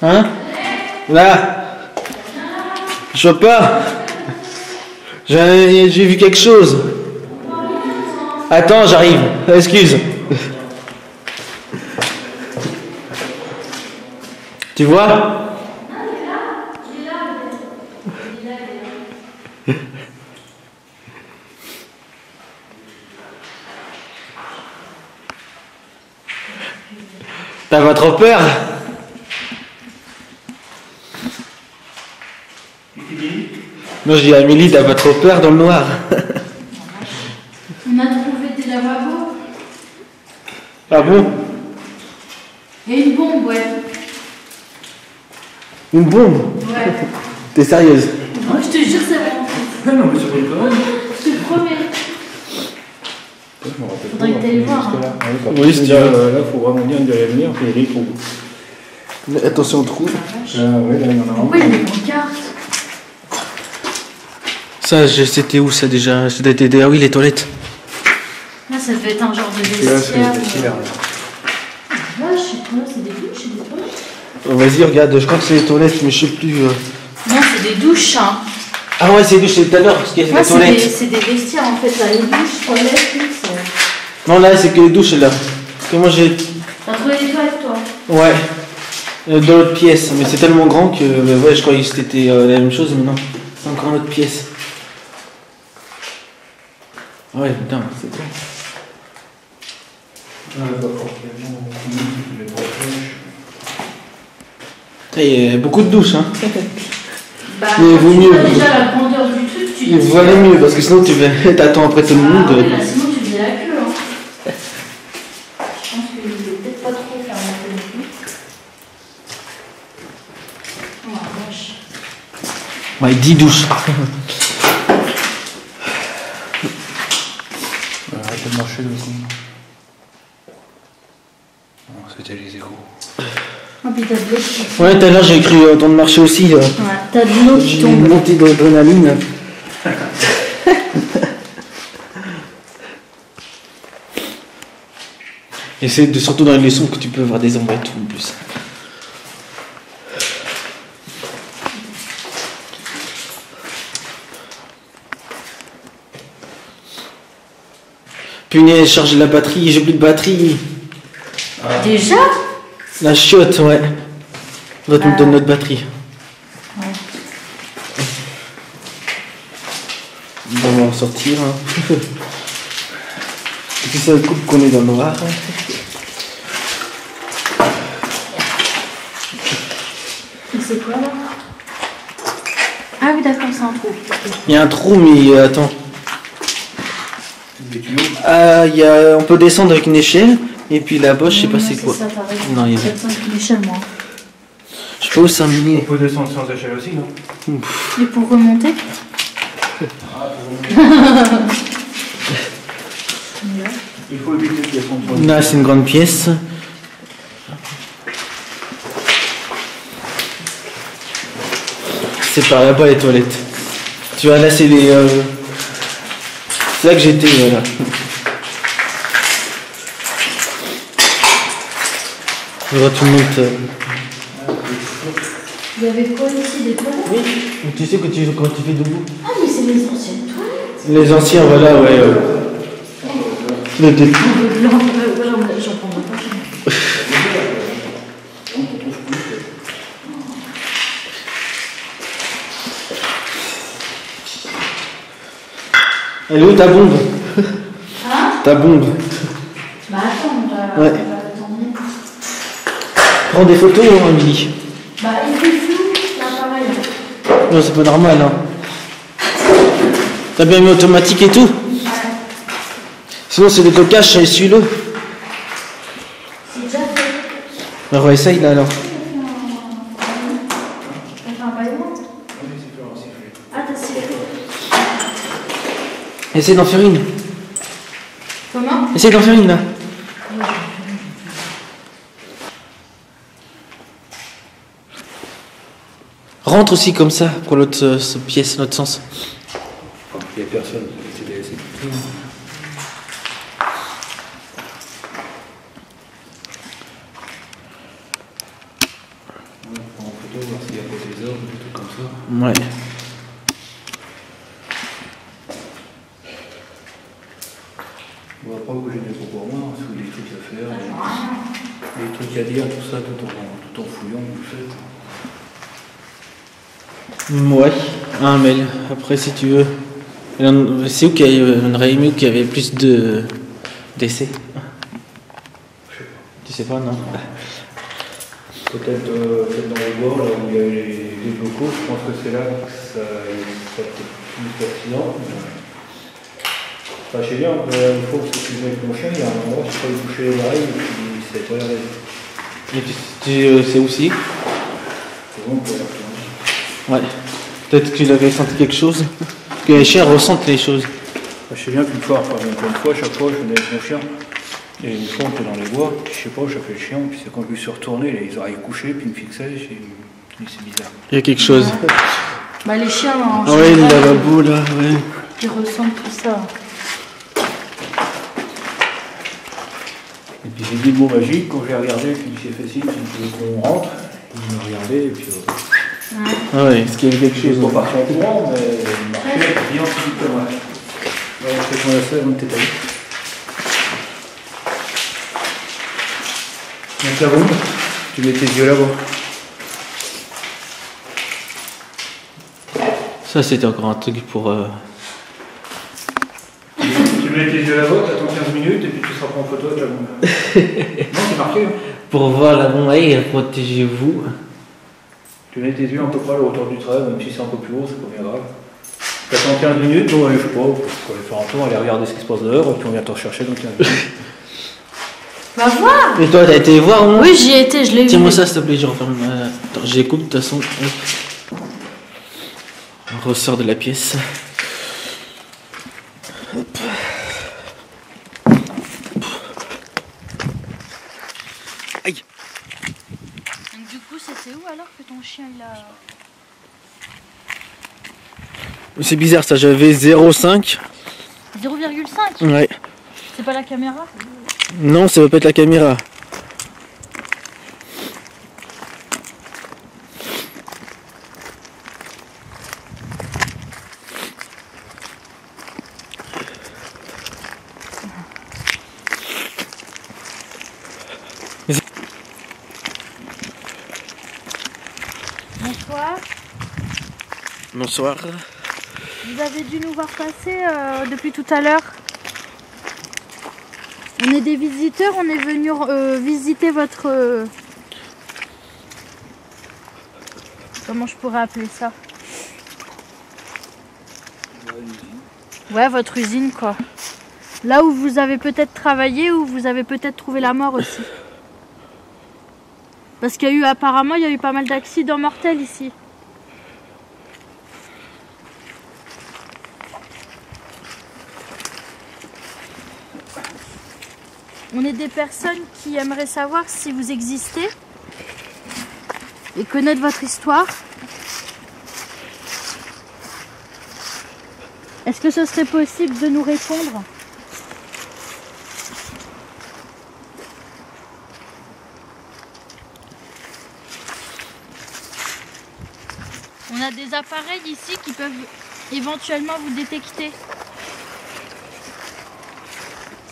Hein? Là. Je vois pas. J'ai vu quelque chose. Attends, j'arrive. Excuse. Tu vois? T'as pas trop peur? Non, je dis à Amélie, t'as pas trop peur dans le noir? On a trouvé des lavabos. Ah bon? Et une bombe, ouais. Une bombe? Ouais. T'es sérieuse? Moi, je te jure, c'est vrai. Ah non, mais c'est pas une connerie. Je te le promets. Je me rappelle Faudrait que t'ailles voir, hein. Là, Oui, si tu veux. Là, faut vraiment bien derrière venir, il y a des trous. Mais attention au trou. Là, ouais, là, il y en a un. Pourquoi il y a des pancartes? Ça, c'était où ça déjà? C'était ah oui, les toilettes. Là, ça devait être un genre de Et là, c'est vestiaire. le vestiaire. Là. Là, je sais pas, c'est des douches, c'est des toilettes. Vas-y, regarde, je crois que c'est les toilettes, mais je sais plus. Non, c'est des douches, hein. Ah ouais, c'est tout à l'heure, parce qu'il y a Là, la toilette. c'est des vestiaires, en fait. Là, les douches, toilettes, tout ça. Non, là, c'est que les douches, là. Comment j'ai. T'as trouvé les toilettes, toi? Ouais. Dans l'autre pièce, mais c'est tellement grand que ouais, je croyais que c'était la même chose, mais non. C'est encore une autre pièce. Ah ouais, putain, c'est quoi? Il y a beaucoup de douches, hein. Bah, Mais quand vaut tu mieux. vois déjà la grandeur du truc, tu te Il dis... valait mieux, parce que sinon t'attends après tout le Ah monde. ouais, là, sinon tu faisais la queue, hein. Je pense qu'il ne voulait peut-être pas trop faire la queue non plus. Oh la vache. Ouais, 10 douches. Arrête de marcher de coup. Non, c'était les égouts. Oh, puis t'as de l'eau qui... Ouais, tout à l'heure j'ai cru entendre marcher aussi. Ouais, t'as de l'eau qui J'ai une tombe. montée d'adrénaline. Et c'est surtout dans les leçons que tu peux voir des ombres et tout en plus. Punaise, charge la batterie, j'ai plus de batterie. Déjà? La chiotte, ouais. On va te donner notre batterie. Ouais. Bon, on va en sortir. Hein. Et puis ça coupe qu'on est dans le noir. Hein. Et c'est quoi là? Ah oui, d'accord, c'est un trou. Il y a un trou, mais attends. Des tuyaux. Ah, on peut descendre avec une échelle. Et puis là-bas, je sais pas c'est quoi. Ça, t'as raison. Non, il y a- Peut-être une échelle, moi. Je sais pas où ça me met. On peut descendre sans échelle aussi, non? Et pour remonter? Il faut éviter qu'il y ait son poids. Là, c'est une grande pièce. C'est par là-bas les toilettes. Tu vois, là, c'est les. C'est là que j'étais, voilà. Là, tu montes. Il y avait quoi ici? Des toilettes? Oui, tu sais que quand tu fais debout. Ah, mais c'est les anciennes toilettes. Les anciens, voilà, ouais. Le début. Voilà, j'en prendrai pas. Elle est où ta bombe? Hein? Ta bombe. Bah attends, on va Ouais. attendre. Prends des photos, hein, Amélie. Bah il fait flou, l'appareil. Non, c'est pas normal, hein. T'as bien mis automatique et tout? Ouais. Sinon, c'est des cocages, ça essuie l'eau. C'est déjà fait. Alors, essaye là, alors. On fait un baillement? Ah, t'as sifflé. Essaye d'en faire une. Comment? Essaye d'en faire une, là. Rentre aussi comme ça, pour l'autre pièce, l'autre sens. Il n'y a personne. C'est désordre, des trucs comme ça. Ouais. Bon, après, que j'ai des propos pour moi, parce que des trucs à faire, des trucs à dire, tout ça, tout en fouillant, tout ça. Ouais, un mail. Après, si tu veux. C'est où qu'il aurait aimé qu'il y avait plus d'essais? Tu sais pas, non? Peut-être dans les bords, là où il y a les locaux, je pense que c'est là que ça peut-être plus pertinent. Enfin, je sais bien, il faut que c'est plus avec mon chien, il y a un endroit, je peux lui toucher les oreilles et puis c'est pas l'air. Et tu sais aussi? C'est bon, on peut y retourner. Ouais. Peut-être qu'il avait senti quelque chose. Parce que les chiens ressentent les choses. Enfin, je sais bien qu'une fois, enfin, une fois, chaque fois, je venais avec mon chien. Et une fois, on était dans les bois, je sais pas, j'appelais le chien, puis c'est quand je me suis retourné, les oreilles couchées, puis il me fixait, j'ai dit c'est bizarre. Il y a quelque chose. Bah les chiens en Ah ouais, le général, lavabo là, ouais. ils ressentent tout ça. Et puis j'ai dit le mot magique, quand j'ai regardé, puis il s'est fait signe, qu'on rentre, il m'a regardé, et puis Ah ouais, est-ce qu'il y avait quelque je chose? suis pas parti en courant, mais il marchait bien physiquement. Ouais, on fait qu'on a fait, on était allé. Donc là, bon, tu mets tes yeux là-bas. Ça, c'était encore un truc pour. Tu mets tes yeux là-bas, t'attends 15 minutes, et puis tu seras pris en photo avec la bombe. Non, c'est marqué. Hein. Pour voir la bombe, et protégez-vous. Tu mets tes yeux un peu près à la hauteur du trait, même si c'est un peu plus haut, c'est pas bien grave. T'attends 15 minutes, bon, je sais pas, on va aller faire un tour, aller regarder ce qui se passe dehors, et puis on vient te rechercher dans 15 minutes. Va voir. Et toi, t'as été voir au moins? Oui, j'y ai été, je l'ai vu. Tiens-moi ça, s'il te plaît, je referme. Attends, j'écoute, de toute façon. On ressort de la pièce. Hop. Aïe. Donc du coup, c'était où alors que ton chien il a... C'est bizarre ça, j'avais 0,5. 0,5? Ouais. C'est pas la caméra? Non, ça va pas être la caméra. Bonsoir. Bonsoir. Vous avez dû nous voir passer depuis tout à l'heure. On est des visiteurs, on est venu visiter votre... comment je pourrais appeler ça? Ouais, votre usine quoi. Là où vous avez peut-être travaillé, où vous avez peut-être trouvé la mort aussi. Parce qu'il y a eu, apparemment, il y a eu pas mal d'accidents mortels ici. On est des personnes qui aimeraient savoir si vous existez et connaître votre histoire. Est-ce que ce serait possible de nous répondre? On a des appareils ici qui peuvent éventuellement vous détecter.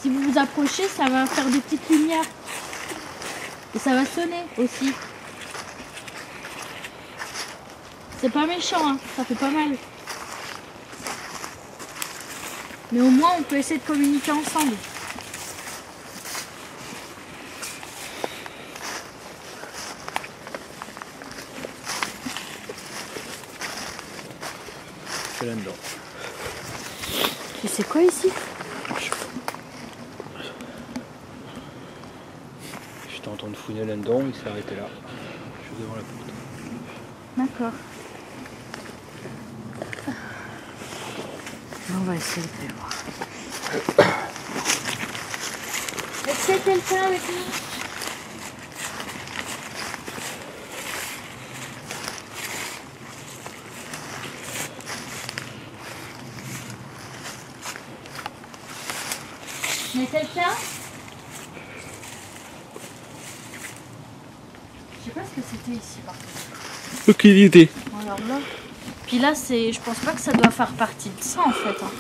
Si vous vous approchez, ça va faire des petites lumières. Et ça va sonner aussi. C'est pas méchant, hein, ça fait pas mal. Mais au moins, on peut essayer de communiquer ensemble. C'est là-dedans. Et c'est quoi ici? J'étais en train de fouiner là-dedans, il s'est arrêté là. Je suis devant la porte. D'accord. On va essayer de voir. Est-ce qu'il y a quelqu'un avec nous? Il y a quelqu'un? Je sais pas ce que c'était ici par contre. Aucune idée. Alors là. Puis là, je pense pas que ça doit faire partie de ça en fait. Hein.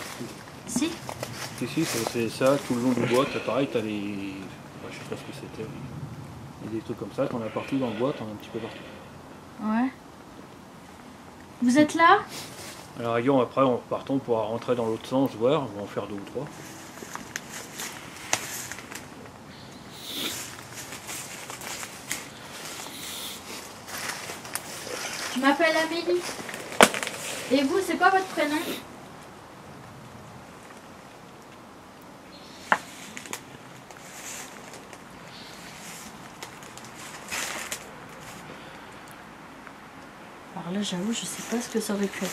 Si? Ici, c'est ça, tout le long du bois, t'as pareil, t'as les. Enfin, je sais pas ce que c'était. Il y a des trucs comme ça, t'en as partout dans le bois, t'en as un petit peu partout. Ouais. Vous êtes là? Alors, rigueur, après, en repartant, on pourra rentrer dans l'autre sens, voir, on va en faire 2 ou 3. Je m'appelle Amélie. Et vous, c'est quoi votre prénom? Alors là, j'avoue, je sais pas ce que ça aurait pu être.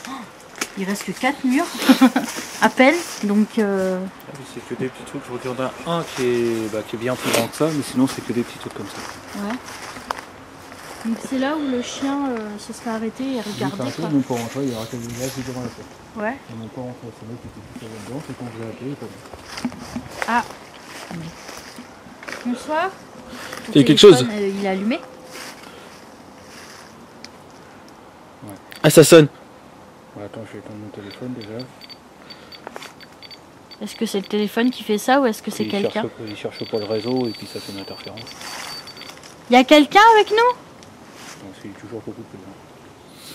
Oh, il reste que 4 murs à peine, donc... C'est que des petits trucs, je regarde un qui est bien plus grand que ça, mais sinon c'est que des petits trucs comme ça. Ouais. Donc c'est là où le chien se serait arrêté et regardait quoi. Mon pas rentrer, il y aura quelques glaces devant la porte. Ouais. Et mon pas rentrer, c'est moi qui était tout seul là-dedans, c'est quand je l'ai appelé, il Ah. Bonsoir. Il y a quelque chose. Il est allumé. Ah, ça sonne. Ouais, attends, je vais éteindre mon téléphone déjà. Est-ce que c'est le téléphone qui fait ça ou est-ce que c'est quelqu'un? Il cherche pas le réseau et puis ça fait une interférence. Il y a quelqu'un avec nous? Donc il est toujours pas coupé. Hein.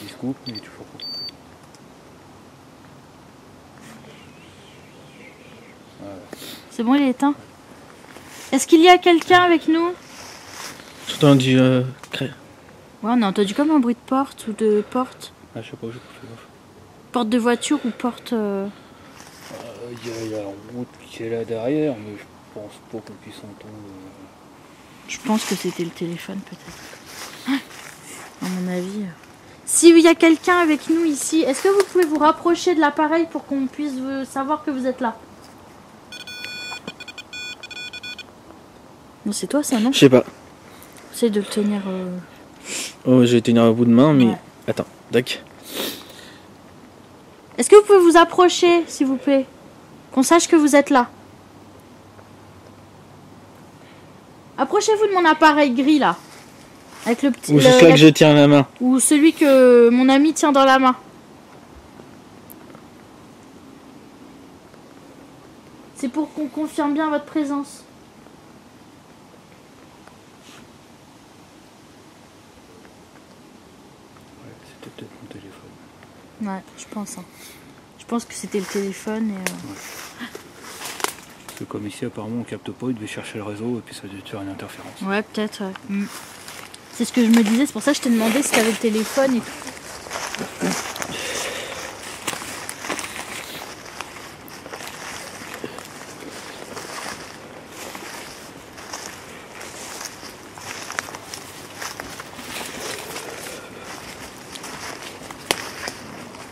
Il se coupe, mais il est toujours pas coupé. Voilà. C'est bon, il est éteint. Est-ce qu'il y a quelqu'un avec nous? J'ai entendu Ouais, on a entendu comme un bruit de porte ou de porte. Ah, je sais pas, je fais gaffe. Porte de voiture ou porte... Il y a la route qui est là derrière, mais je pense pas qu'on puisse entendre. Je pense que c'était le téléphone peut-être. À mon avis. S'il y a quelqu'un avec nous ici, est-ce que vous pouvez vous rapprocher de l'appareil pour qu'on puisse savoir que vous êtes là? Non, c'est toi ça, non? Je sais pas. Essaye de le tenir... Oh, je vais tenir à bout de main, mais... Ouais. Attends, tac. Est-ce que vous pouvez vous approcher, s'il vous plaît? Qu'on sache que vous êtes là. Approchez-vous de mon appareil gris, là. Avec le petit... Ou juste là que je tiens la main. Ou celui que mon ami tient dans la main. C'est pour qu'on confirme bien votre présence. Ouais, c'était peut-être mon téléphone. Ouais, je pense. Hein. Je pense que c'était le téléphone et... Parce que comme ici apparemment on capte pas, il devait chercher le réseau et puis ça devait faire une interférence. Ouais, peut-être, ouais. C'est ce que je me disais, c'est pour ça que je t'ai demandé si t'avais le téléphone et tout.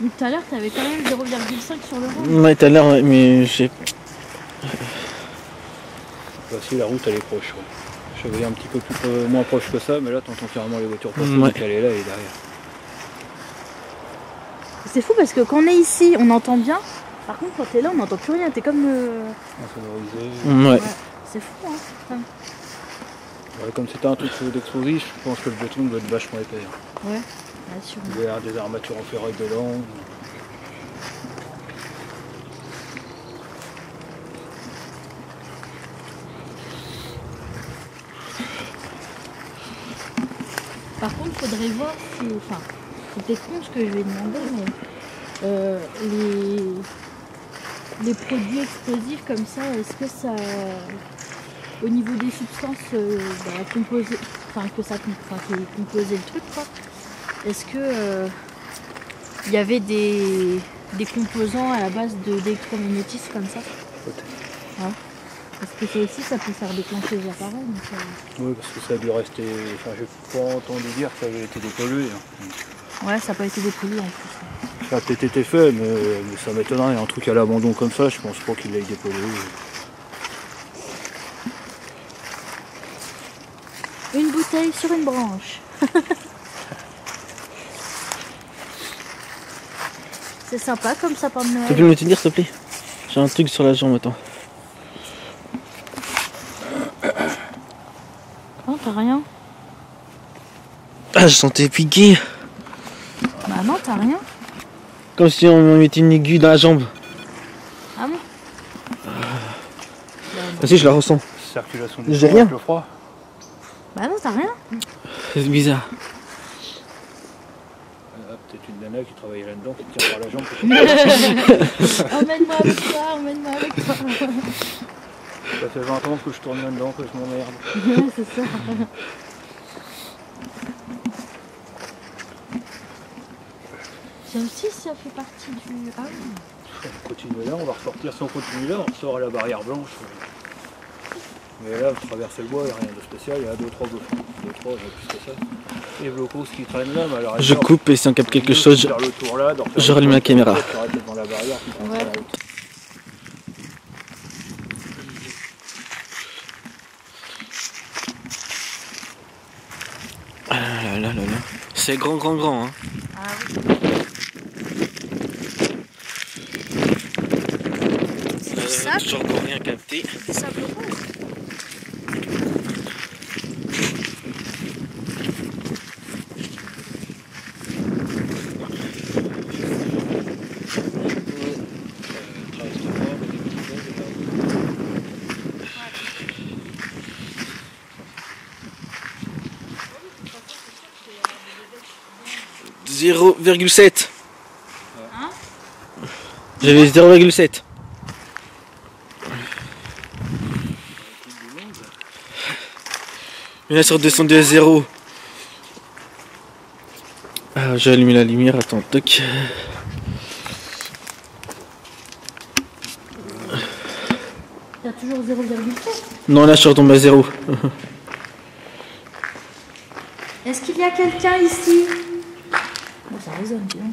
Donc tout à l'heure, t'avais quand même 0,5 sur le rond. Ouais, tout à l'heure, mais j'ai... Bah, si la route elle est proche. Ouais. Je voyais un petit peu moins proche que ça, mais là t'entends carrément les voitures passer, Ouais. donc elle est là et derrière. C'est fou parce que quand on est ici, on entend bien. Par contre, quand t'es là, on n'entend plus rien. T'es comme... Insonorisé. Ouais. C'est fou, hein. Ouais, comme c'était un truc d'explosif, je pense que le béton doit être vachement épais. Ouais, sûrement. Il y a des armatures en ferraille dedans. Par contre, faudrait voir si... Enfin, c'est peut-être con ce que je vais demander, mais... les produits explosifs comme ça, est-ce que ça... Au niveau des substances composées... Enfin, qui composaient le truc, quoi. Est-ce que... il y avait des composants à la base d'électromagnétisme comme ça? Peut-être. Ouais. Parce que ça aussi, ça peut faire déclencher les appareils. Donc, Oui, parce que ça a dû rester. Enfin, j'ai pas entendu dire que ça avait été dépollué. Hein. ouais, ça n'a pas été dépollué en plus. Ça a peut-être été fait, mais ça m'étonnerait. Un truc à l'abandon comme ça, je pense pas qu'il l'ait dépollué. Une bouteille sur une branche. C'est sympa comme sapin de Tu Noël. peux me tenir, s'il te plaît? J'ai un truc sur la jambe, attends. Non, t'as rien. Ah, je sentais piqué. Bah non, t'as rien. Comme si on me mettait une aiguille dans la jambe. Ah bon? Ah si, je la ressens. Circulation J'ai du sang rien. avec le froid. Bah non, t'as rien. C'est bizarre. Ah, peut-être une nana qui travaillait là-dedans, qui te tire par la jambe. Emmène-moi avec toi, emmène-moi avec toi. Ça fait 20 ans que je tourne là-dedans, que je m'emmerde. Ouais, c'est ça. Ça aussi, ça fait partie du... Ah oui. On continue là, on va ressortir. Si on continue là, on ressort à la barrière blanche. Mais là, traverser le bois, il n'y a rien de spécial. Il y a 2-3 blocs. 2-3, plus que ça. Les blocos qui traînent là, mais alors, Je coupe et si on capte quelque chose, je rallume la caméra. Dans la barrière, puis on Ouais. fait la route. Ah là là là là. C'est grand, grand, grand. Hein. Ah oui. C'est du sable. Toujours encore rien capté. Du sable rose. « 0,7. Hein? J'avais 0,7. Mais là, sur descendu à 0. Ah, j'ai allumé la lumière, attends, toc. T'as toujours 0,7. Non, là, je suis retombé à 0. Est-ce qu'il y a quelqu'un ici? Oh, ça résonne bien.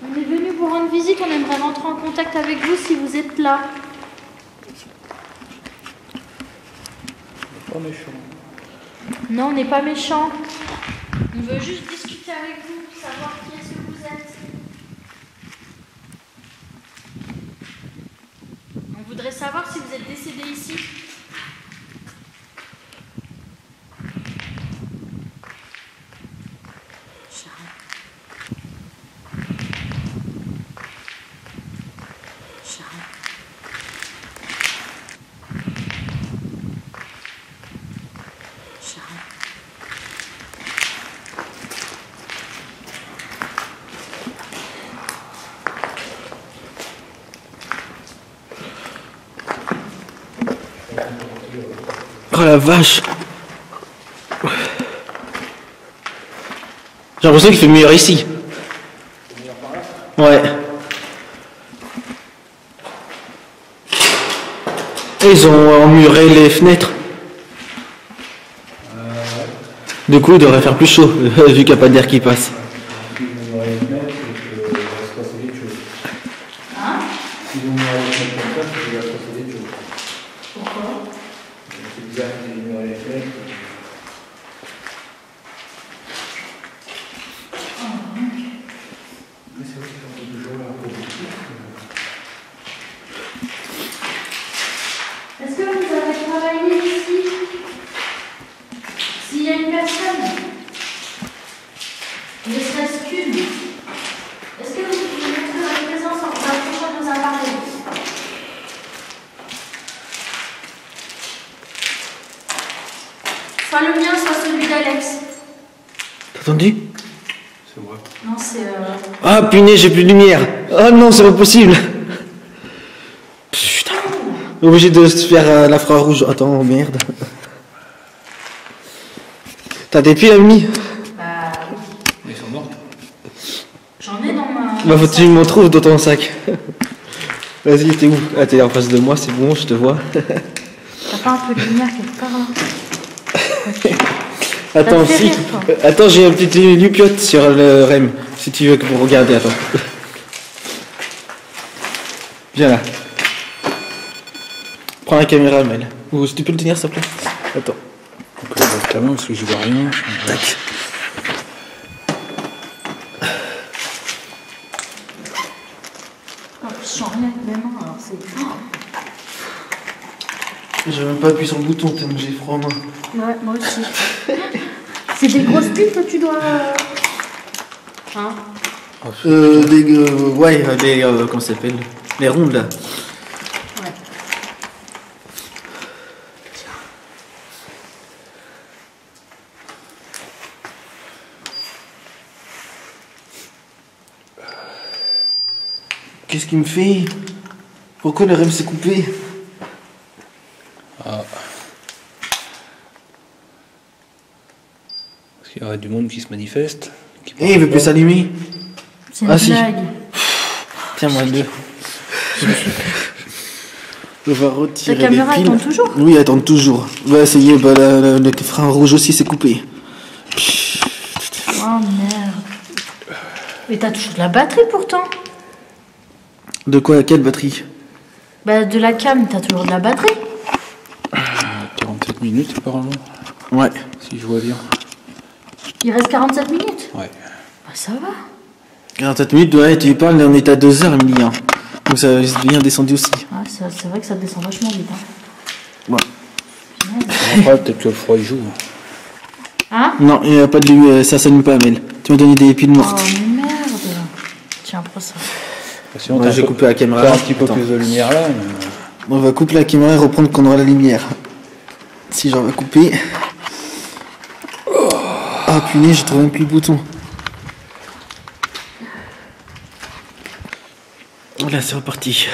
On est venu vous rendre visite, on aimerait rentrer en contact avec vous si vous êtes là. Pas méchant. Non, on n'est pas méchants. On veut juste discuter avec vous, savoir qui est-ce que vous êtes. On voudrait savoir si vous êtes décédé ici. Oh la vache. J'ai l'impression qu'il fait meilleur ici. Ouais. Et ils ont emmuré les fenêtres. Du coup, il devrait faire plus chaud, vu qu'il n'y a pas d'air qui passe. Est-ce que vous avez travaillé ici? S'il y a une personne, ne serait-ce qu'une, est-ce que vous pouvez montrer votre présence en vous approchant de nos appareils? Soit le mien, soit celui d'Alex. T'as entendu? C'est moi. Non, c'est... Ah punaise, j'ai plus de lumière. Oh non, c'est pas possible. Putain. Obligé de se faire l'infrarouge. Attends, merde. T'as des pieds, ami? Bah oui. Mais ils sont morts. J'en ai dans ma... Bah faut que tu m'en trouves dans ton sac. Vas-y, t'es où? Ah, t'es en face de moi, c'est bon, je te vois. T'as pas un peu de lumière quelque part là? Attends, Ça te fait si. rire, toi. Attends, j'ai une petite lupiote sur le REM. Si tu veux que vous regardiez, attends. Viens là. Prends la caméra, Mel. Ou si tu peux le tenir, s'il te plaît. Attends. On peut mettre ta main parce que je vois rien. Tac. Oh, je sens rien avec mes mains, alors c'est... Oh. J'ai même pas appuyé sur le bouton tellement j'ai froid en main. Ouais, moi aussi. C'est des grosses piles que tu dois... Hein? Comment ça s'appelle? Les rondes là. Ouais. Qu'est-ce qu'il me fait? Pourquoi le rêve s'est coupé? Ah. Parce qu'il y aurait du monde qui se manifeste. Eh, il veut plus s'allumer. C'est une blague. Tiens, moi deux. On va retirer La caméra les piles. attend toujours? Oui, elle attend toujours. Bah, ça y est, bah, le frein rouge aussi s'est coupé. Oh merde. Mais t'as toujours de la batterie pourtant. De quoi? Quelle batterie? Bah de la cam, t'as toujours de la batterie. 47 minutes apparemment. Ouais. Si je vois bien. Il reste 47 minutes. Ouais. Bah ça va. 47 minutes, ouais, tu parles, on est à 2h, Emily. Hein. Donc ça est bien descendu aussi. Ah, c'est vrai que ça descend vachement vite. Hein. Ouais. Après, peut-être que le froid il joue. Hein? Non, il n'y a pas de lumière, ça s'allume pas, Amel. Tu m'as donné des piles mortes. Oh merde. Tiens, prends ça. Sinon, Ouais, j'ai coupé la caméra. Faire un petit peu Attends. plus de lumière là. Mais... On va couper la caméra et reprendre quand on aura la lumière. Si j'en vais couper. Ah punaise, j'ai trouvé même plus le bouton. Voilà, c'est reparti.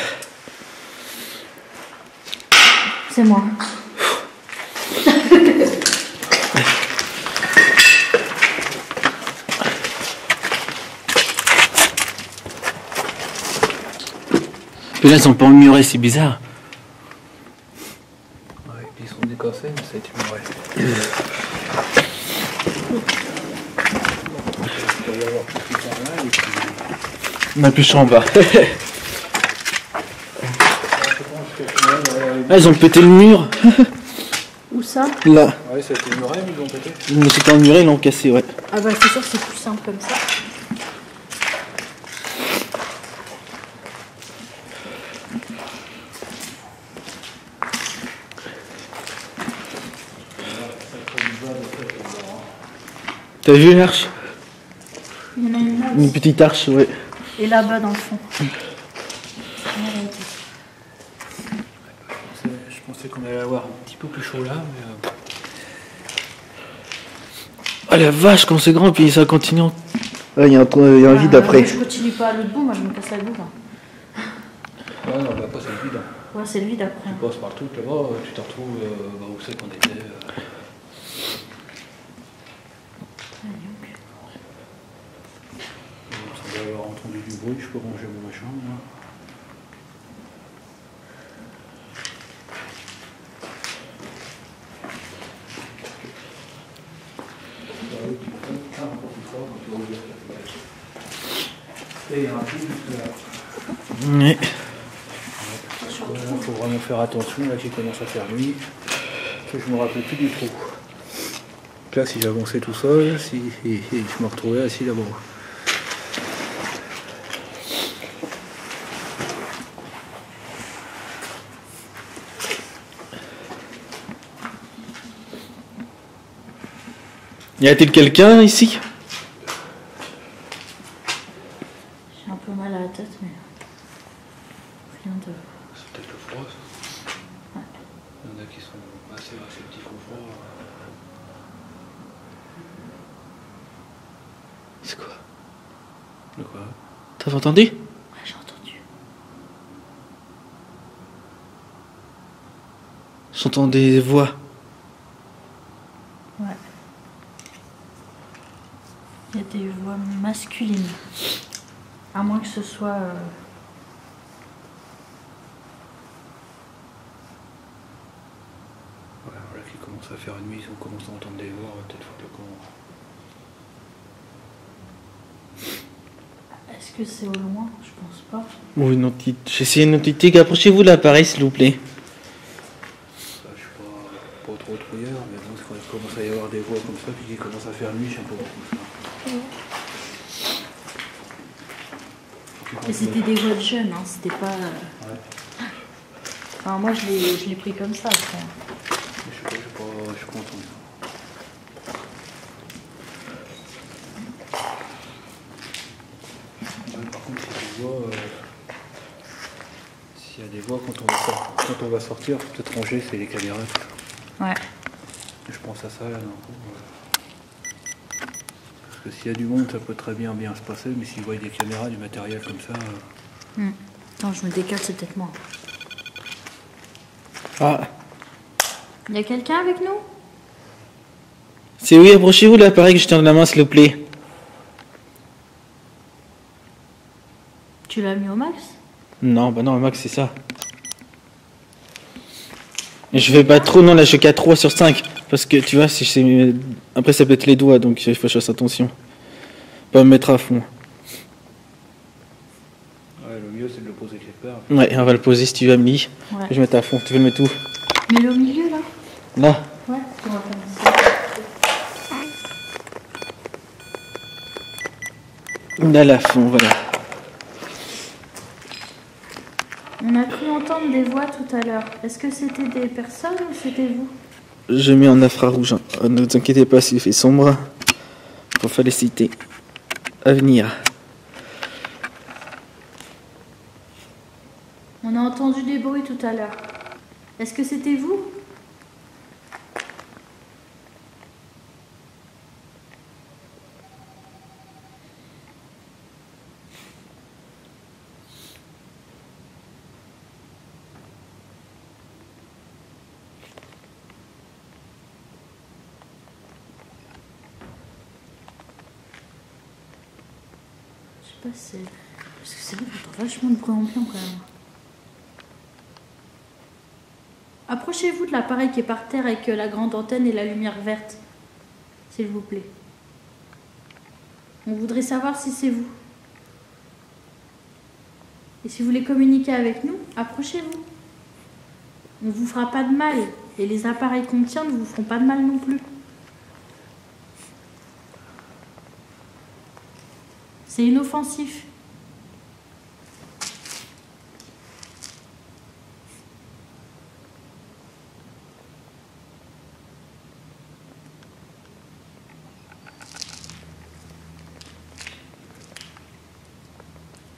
C'est moi. Mais là, ils sont pas emmurés, c'est bizarre. Ouais, ils sont décoffés, mais ça a été muré. On a plus en bas. Ah, ils ont pété le mur. Où ça? Là. Ouais, ça a été muré, mais ils ont pété. Ils ne sont pas emmurés, ils l'ont cassé, ouais. Ah bah c'est sûr que c'est plus simple comme ça. T'as vu l'arche? Il y en a une là Une aussi. petite arche, ouais. Et là-bas dans le fond. Je pensais qu'on allait avoir un petit peu plus chaud là, mais... Ah la vache, quand c'est grand, puis ça continue. Ah, il y a un vide après. Je continue pas à l'autre bout, moi je me casse la gueule. Là. Ouais, non, bah, après c'est le vide. Hein. Ouais, c'est le vide après. Tu passes par le truc là-bas, tu te retrouves où c'est qu'on était. Ça doit avoir entendu du bruit, je peux ranger mon machin. Moi. Et il y a un truc là. Ouais. Il faut vraiment faire attention, là qui commence à faire nuit, que je me rappelle plus du tout. Là si j'avançais tout seul, si je me retrouvais assis là-bas. Y a-t-il quelqu'un ici? J'ai un peu mal à la tête, mais rien de. C'est peut-être le froid ça. Ouais. Il y en a qui sont assez réceptifs au froid. C'est quoi? De quoi? T'as entendu? Ouais, j'ai entendu. J'entends des voix. Ouais. Il y a des voix masculines. À moins que ce soit. Voilà qui commence à faire nuit, on commence à entendre des voix, peut-être faut qu'on... Est-ce que c'est au loin? Je pense pas. Ou une entité. J'essaie une entité. Approchez-vous de l'appareil, s'il vous plaît. Ça, je suis pas trop trouilleur, mais bon, c'est quand il commence à y avoir des voix comme ça, puis qu'il commence à faire nuit, je sais pas pourquoi ça. Et c'était des voix de jeunes, hein, c'était pas. Enfin, moi, je l'ai pris comme ça, après. Je sais pas, je suis pas entendu. Par contre, s'il y a des voies, quand on va sortir, faut peut-être ranger, c'est les caméras. Ouais. Je pense à ça là, d'un coup. Parce que s'il y a du monde, ça peut très bien se passer, mais s'ils voient des caméras, du matériel comme ça. Attends, je me décale, c'est peut-être moi. Ah, Il y a quelqu'un avec nous? c'est oui, approchez-vous là, pareil que je tiens de la main, s'il vous plaît. Tu l'as mis au max? Non, bah non, Max, c'est ça. Et je vais pas trop, non, là, je suis qu'à 3 sur 5. Parce que, tu vois, si je sais... Après, ça peut être les doigts, donc il faut que je fasse attention. Pas me mettre à fond. Ouais, le mieux, c'est de le poser quelque part. Ouais, on va le poser si tu veux, Amélie. Ouais. Je vais mettre à fond, tu veux le mettre où? Mets-le au milieu, là. Là. Ouais, on va faire ça. Là, à fond, voilà. On a cru entendre des voix tout à l'heure. Est-ce que c'était des personnes ou c'était vous? Je mets en infrarouge. Hein. Ne vous inquiétez pas s'il fait sombre. Pour féliciter. À venir. On a entendu des bruits tout à l'heure. Est-ce que c'était vous? Je sais pas, c'est... Parce que c'est vrai qu'on entend vachement de bruit ambiant quand même. Approchez-vous de l'appareil qui est par terre avec la grande antenne et la lumière verte, s'il vous plaît. On voudrait savoir si c'est vous. Et si vous voulez communiquer avec nous, approchez-vous. On ne vous fera pas de mal. Et les appareils qu'on tient ne vous feront pas de mal non plus. C'est inoffensif.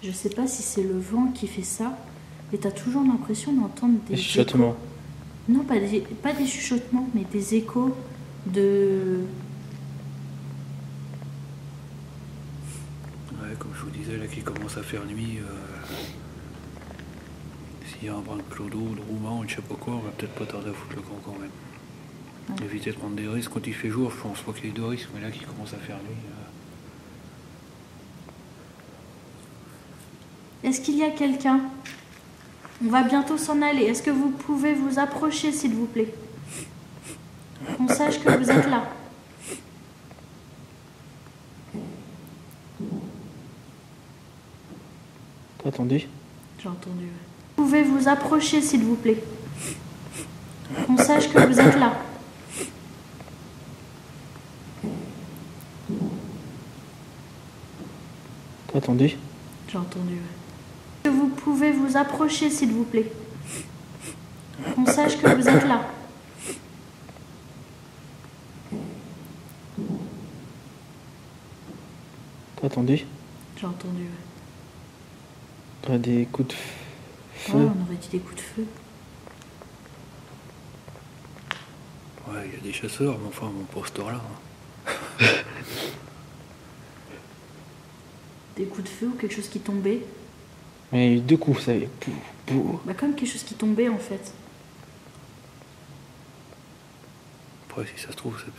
Je sais pas si c'est le vent qui fait ça, mais t'as toujours l'impression d'entendre des chuchotements. échos. Non, pas des chuchotements, mais des échos de... Ouais, comme je vous disais, là, qu'il commence à faire nuit. S'il y a un brin de clodo, de roumain, ou je sais pas quoi, on va peut-être pas tarder à foutre le camp quand même. Ouais. Éviter de prendre des risques. Quand il fait jour, je pense pas qu'il y ait de risques, mais là, qu'il commence à faire nuit. Est-ce qu'il y a quelqu'un? On va bientôt s'en aller. Est-ce que vous pouvez vous approcher, s'il vous plaît? Qu'on sache que vous êtes là. T'as entendu? J'ai entendu. Vous pouvez vous approcher, s'il vous plaît. Qu'on sache que vous êtes là. T'as entendu? J'ai entendu. Que vous pouvez vous approcher, s'il vous plaît. Qu'on sache que vous êtes là. T'as entendu? J'ai entendu. T'as des coups de feu? Ouais, on aurait dit des coups de feu. Ouais, il y a des chasseurs, mais enfin, mon poste là. Des coups de feu ou quelque chose qui tombait. Mais il y a eu 2 coups, ça y est. Bah, comme quelque chose qui tombait en fait. Après, si ça se trouve, c'est...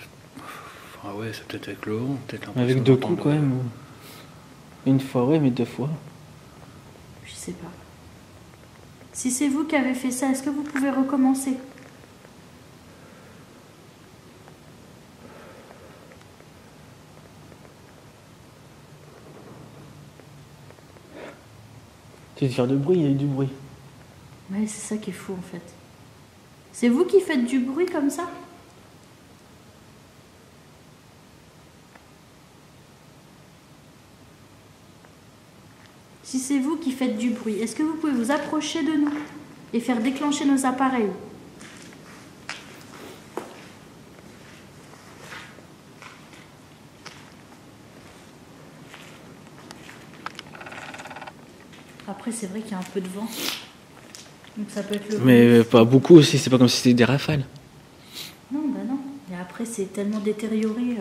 Enfin, ouais, c'est peut-être avec le vent, peut-être l'impression Avec 2 d'entendre coups quand même. Une fois, ouais, mais 2 fois. Je sais pas. Si c'est vous qui avez fait ça, est-ce que vous pouvez recommencer? Tu veux faire de bruit, il y a eu du bruit. Ouais, c'est ça qui est fou en fait. C'est vous qui faites du bruit comme ça? Si c'est vous qui faites du bruit, est-ce que vous pouvez vous approcher de nous et faire déclencher nos appareils. Après, c'est vrai qu'il y a un peu de vent. Donc ça peut être le... Mais pas beaucoup aussi, c'est pas comme si c'était des rafales. Non, bah non. Et après, c'est tellement détérioré.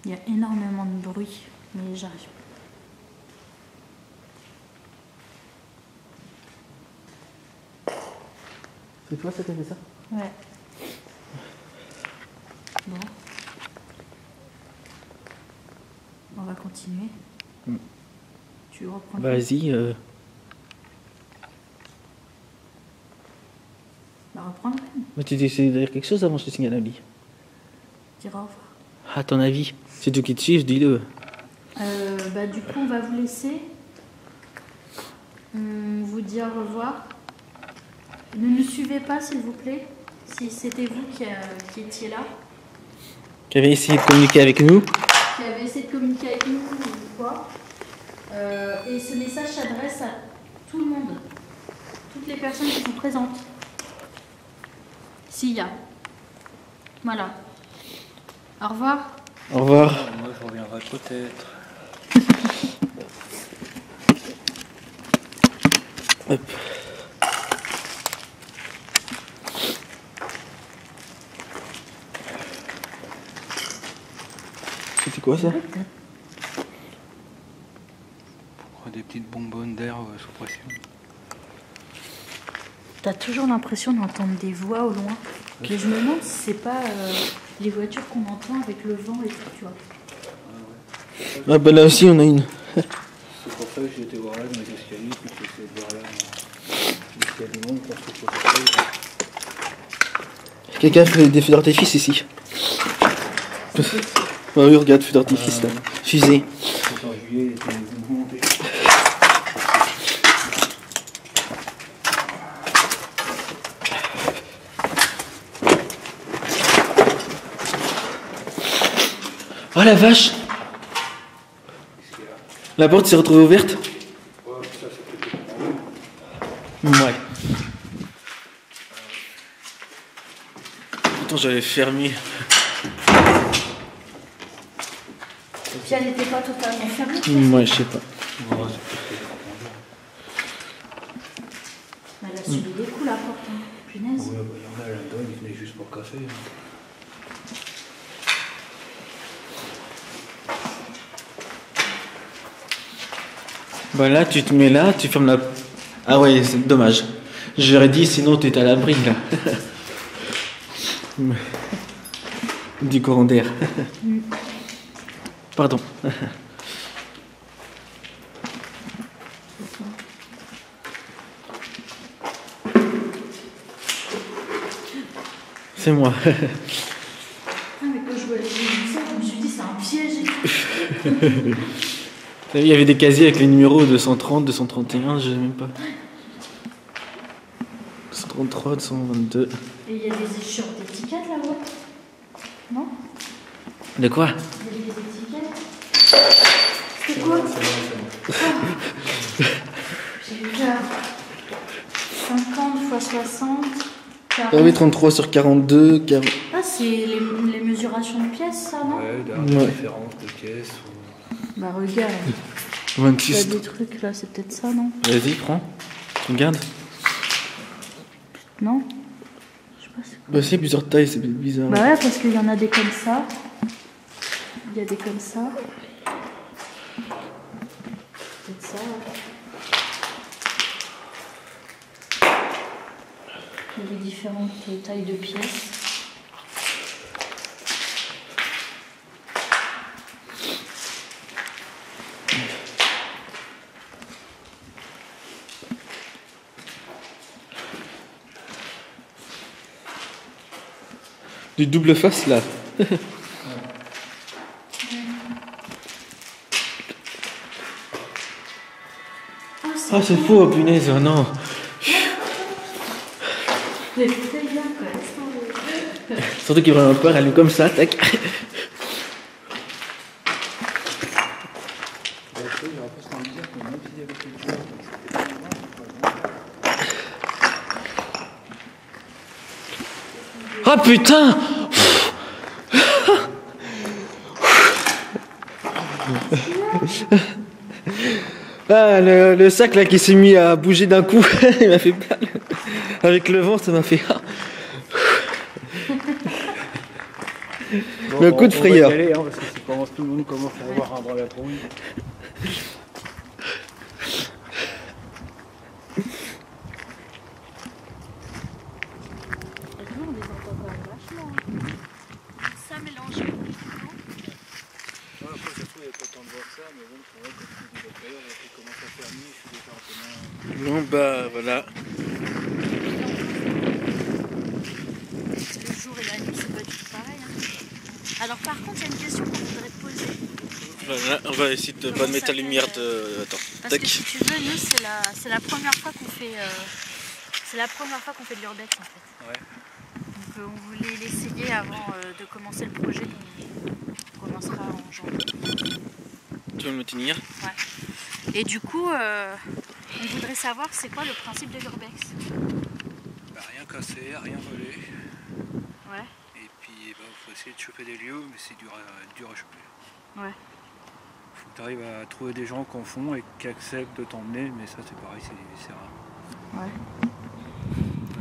Il y a énormément de bruit, mais j'arrive. C'est toi ça qui a fait ça? Ouais. Bon. On va continuer. Tu reprends. Vas-y. Bah, reprends le rêve. Mais tu décides de dire quelque chose avant que je te signale un lit. Dire au revoir. À ton avis, c'est toi qui te suives, dis-le. Bah, du coup, on va vous laisser. Vous dire au revoir. Ne nous suivez pas, s'il vous plaît. Si c'était vous qui étiez là, Qui avait essayé de communiquer avec nous. qui avez essayé de communiquer avec nous ou quoi. Et ce message s'adresse à tout le monde. Toutes les personnes qui sont présentes. S'il y a. Voilà. Au revoir. Au revoir. Moi, je reviendrai peut-être. Hop. C'était quoi ça? Des petites bonbonnes d'air sous pression. T'as toujours l'impression d'entendre des voix au loin. Mais je me demande si c'est pas les voitures qu'on entend avec le vent et tout, tu vois. Ah bah là aussi on a une. C'est pour ça que j'ai été voir là dans les escaliers, puis j'ai essayé de voir là. Il y a du monde qui a fait pour ça. Quelqu'un fait des feux d'artifice ici. Ah oui, regarde, feux d'artifice là. Fusée. C'est en juillet, il était monté. Oh la vache! La porte s'est retrouvée ouverte? Ouais, ça c'était tout. Ouais. Attends, j'avais fermé. Puis elle n'était pas totalement fermée. Ouais, je sais pas. Ouais, c'est Elle a subi des coups la porte, hein. Punaise. ouais, bah, il y en a là-dedans, ils venaient juste pour casser. Bah là, tu te mets là, tu fermes la... Ah ouais, c'est dommage. J'aurais dit, sinon t'es à l'abri là. Du courant d'air. Pardon. C'est moi. Ah, mais quand je vois les ça, je me suis dit, c'est un piège et tout. Il y avait des casiers avec les numéros 230, 231, je sais même pas. 233, 222. Et il y a des échéances d'étiquettes là-haut. Non? De quoi? Il y a des étiquettes. C'est quoi? J'ai eu peur. 50 x 60. 40. Ah oui, 33 sur 42, 40... Ah, c'est les mesurations de pièces, ça, non? Ouais, Ouais. des différences de caisses. Bah, regarde. 26. Il y a des trucs là, c'est peut-être ça, non? Vas-y, prends. Regarde. Non? Je sais pas c'est quoi. Bah c'est plusieurs tailles, c'est bizarre. Bah ouais, parce qu'il y en a des comme ça. Il y a des comme ça. Peut-être ça. Il y a des différentes tailles de pièces. Du double face là. Ah c'est faux, oh, punaise, oh non. Surtout qu'il est vraiment peur, elle est comme ça, tac. Oh putain. Ah, le sac là qui s'est mis à bouger d'un coup, il m'a fait mal. Avec le vent, ça m'a fait. Bon, le coup de frayeur. On va y aller, hein, parce que tout le monde commence à avoir un bras à la trouille. Ça mélangé. Après, ça se trouve, il n'y a pas le temps de voir ça, mais bon, c'est vrai que quand tu dis d'ailleurs, il commence à faire nuit, je suis déjà un peu moins. Bon bah voilà. Le jour et la nuit, c'est pas du tout pareil. Hein. Alors par contre, il y a une question qu'on voudrait te poser. Voilà, on va essayer de pas mettre la lumière de. Attends. Parce Tac. que si tu veux, nous, c'est la première fois qu'on fait. C'est la première fois qu'on fait de l'urbex en fait. Ouais. Donc on voulait l'essayer avant de commencer le projet qu'on commencera en janvier. Tu veux me tenir? Ouais. Et du coup, on voudrait savoir c'est quoi le principe de l'urbex. Bah, rien casser, rien voler. Ouais. Et puis, bah, faut essayer de choper des lieux, mais c'est dur à choper. Ouais. Faut que tu arrives à trouver des gens qui en font et qui acceptent de t'emmener, mais ça, c'est pareil, c'est rare. Ouais.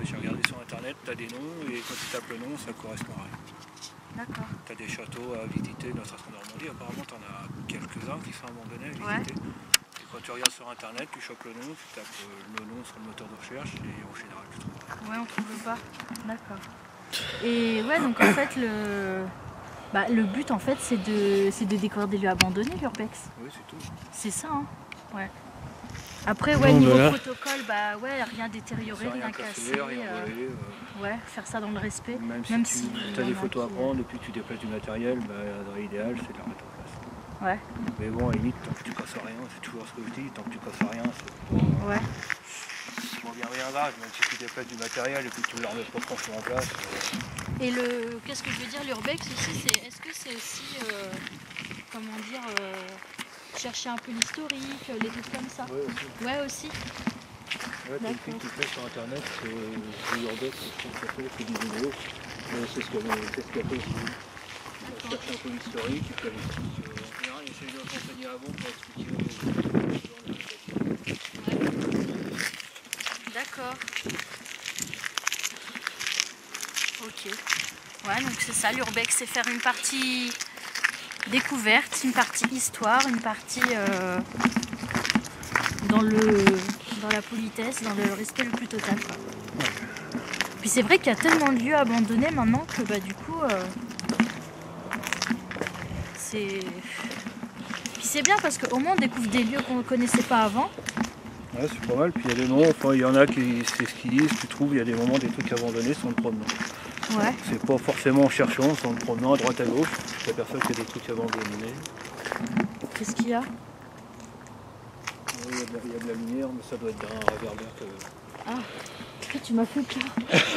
J'ai regardé sur internet, tu as des noms et quand tu tapes le nom, ça correspond à rien. D'accord. Tu as des châteaux à visiter dans certaines Normandie, apparemment tu en as quelques-uns qui sont abandonnés à visiter. Ouais. Et quand tu regardes sur internet, tu chopes le nom, tu tapes le nom sur le moteur de recherche et en général tu trouves. Ouais, on trouve pas. D'accord. Et ouais, donc en fait, le but en fait, c'est de découvrir des lieux abandonnés, l'urbex. Oui, c'est tout. C'est ça, hein. Ouais. Après, ouais, Bon, niveau voilà. protocole, bah ouais, rien détérioré, C'est rien cassé, cassé. rien volé. Ouais, faire ça dans le respect. Même Même si si tu as il y des en a photos à qui, prendre et puis tu déplaces du matériel, bah, dans l'idéal c'est de la remettre en place. Ouais, Mais bon, à la limite, tant que tu casses rien, c'est toujours ce que je dis, tant que tu casses rien, c'est pas, ouais. rien grave, même si tu déplaces du matériel et puis tu ne le remets pas franchement en place. Et qu'est-ce que je veux dire, l'urbex aussi, est-ce que c'est aussi, comment dire, chercher un peu l'historique, les trucs comme ça. Ouais, aussi. Ouais, aussi. Ouais, t'as une fille qui fait sur internet, c'est l'urbex, je pense que ça fait des vidéos. C'est ce qu'elle fait aussi. Elle cherche un peu l'historique et puis elle explique. En général, il essaie de s'enseigner avant pour expliquer aux D'accord. Ok. Ouais, donc c'est ça, l'urbex, c'est faire une partie découverte, une partie histoire, une partie dans la politesse, dans le respect le plus total, quoi. Puis c'est vrai qu'il y a tellement de lieux abandonnés maintenant que bah du coup c'est... Puis c'est bien parce qu'au moins on découvre des lieux qu'on ne connaissait pas avant. Ouais, c'est pas mal. Puis il y a des noms, enfin il y en a qui, c'est ce qu'ils disent, tu trouves, il y a des moments des trucs abandonnés sans le promenant. Ouais. C'est pas forcément en cherchant, sans le promenant à droite à gauche, tu t'aperçois qu'il y a des trucs abandonnés. Qu'est-ce qu'il y a? Oui, il y a de la lumière, mais ça doit être d'un réverbère que... Ah, tu m'as fait peur.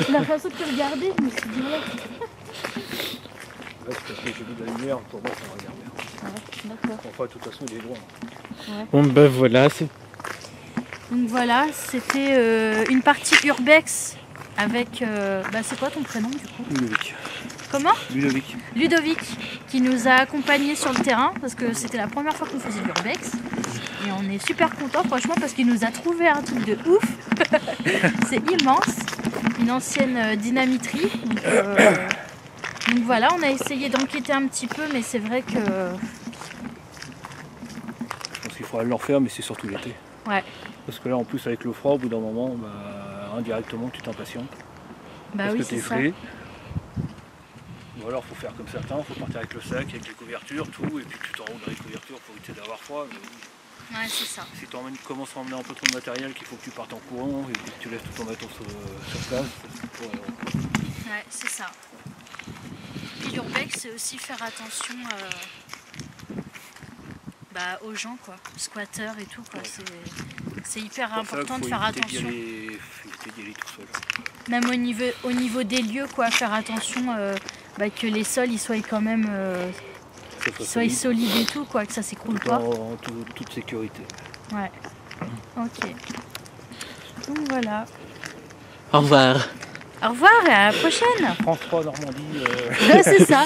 La façon que tu regardais, je me suis dit ouais. Ouais, c'est parce que j'ai vu de la lumière, pour moi c'est un réverbère. Ouais, d'accord. Enfin, de toute façon, il est loin. Ouais. Bon bah voilà, c'est. Donc voilà, c'était une partie urbex avec... bah c'est quoi ton prénom du coup? Ludovic. Comment? Ludovic. Ludovic, qui nous a accompagnés sur le terrain parce que c'était la première fois qu'on faisait de l'urbex. Et on est super contents franchement parce qu'il nous a trouvé un truc de ouf. C'est immense. Une ancienne dynamiterie. Donc voilà, on a essayé d'enquêter un petit peu, mais c'est vrai que... Je pense qu'il faudra le refaire, mais c'est surtout l'été. Ouais. Parce que là, en plus, avec le froid, au bout d'un moment, bah, indirectement, tu t'impatientes. Bah parce oui, que c'est t'es ça. frais. Ou alors, il faut faire comme certains, il faut partir avec le sac, avec les couvertures, tout, et puis tu t'enroules dans les couvertures pour éviter d'avoir froid. Mais Ouais, c'est ça. si tu commences à emmener un peu trop de matériel, qu'il faut que tu partes en courant, et que tu laisses tout ton matos sur place, c'est pour... Ouais, c'est ça. Puis l'urbex, c'est aussi faire attention aux gens, quoi, squatteurs et tout, quoi. C'est hyper important de faire attention. Même au niveau des lieux, quoi, faire attention que les sols ils soient quand même soient solides et tout, quoi, que ça s'écroule pas. En toute sécurité. Ouais. Ok. Donc voilà. Au revoir. Au revoir et à la prochaine. France 3 Normandie. C'est ça.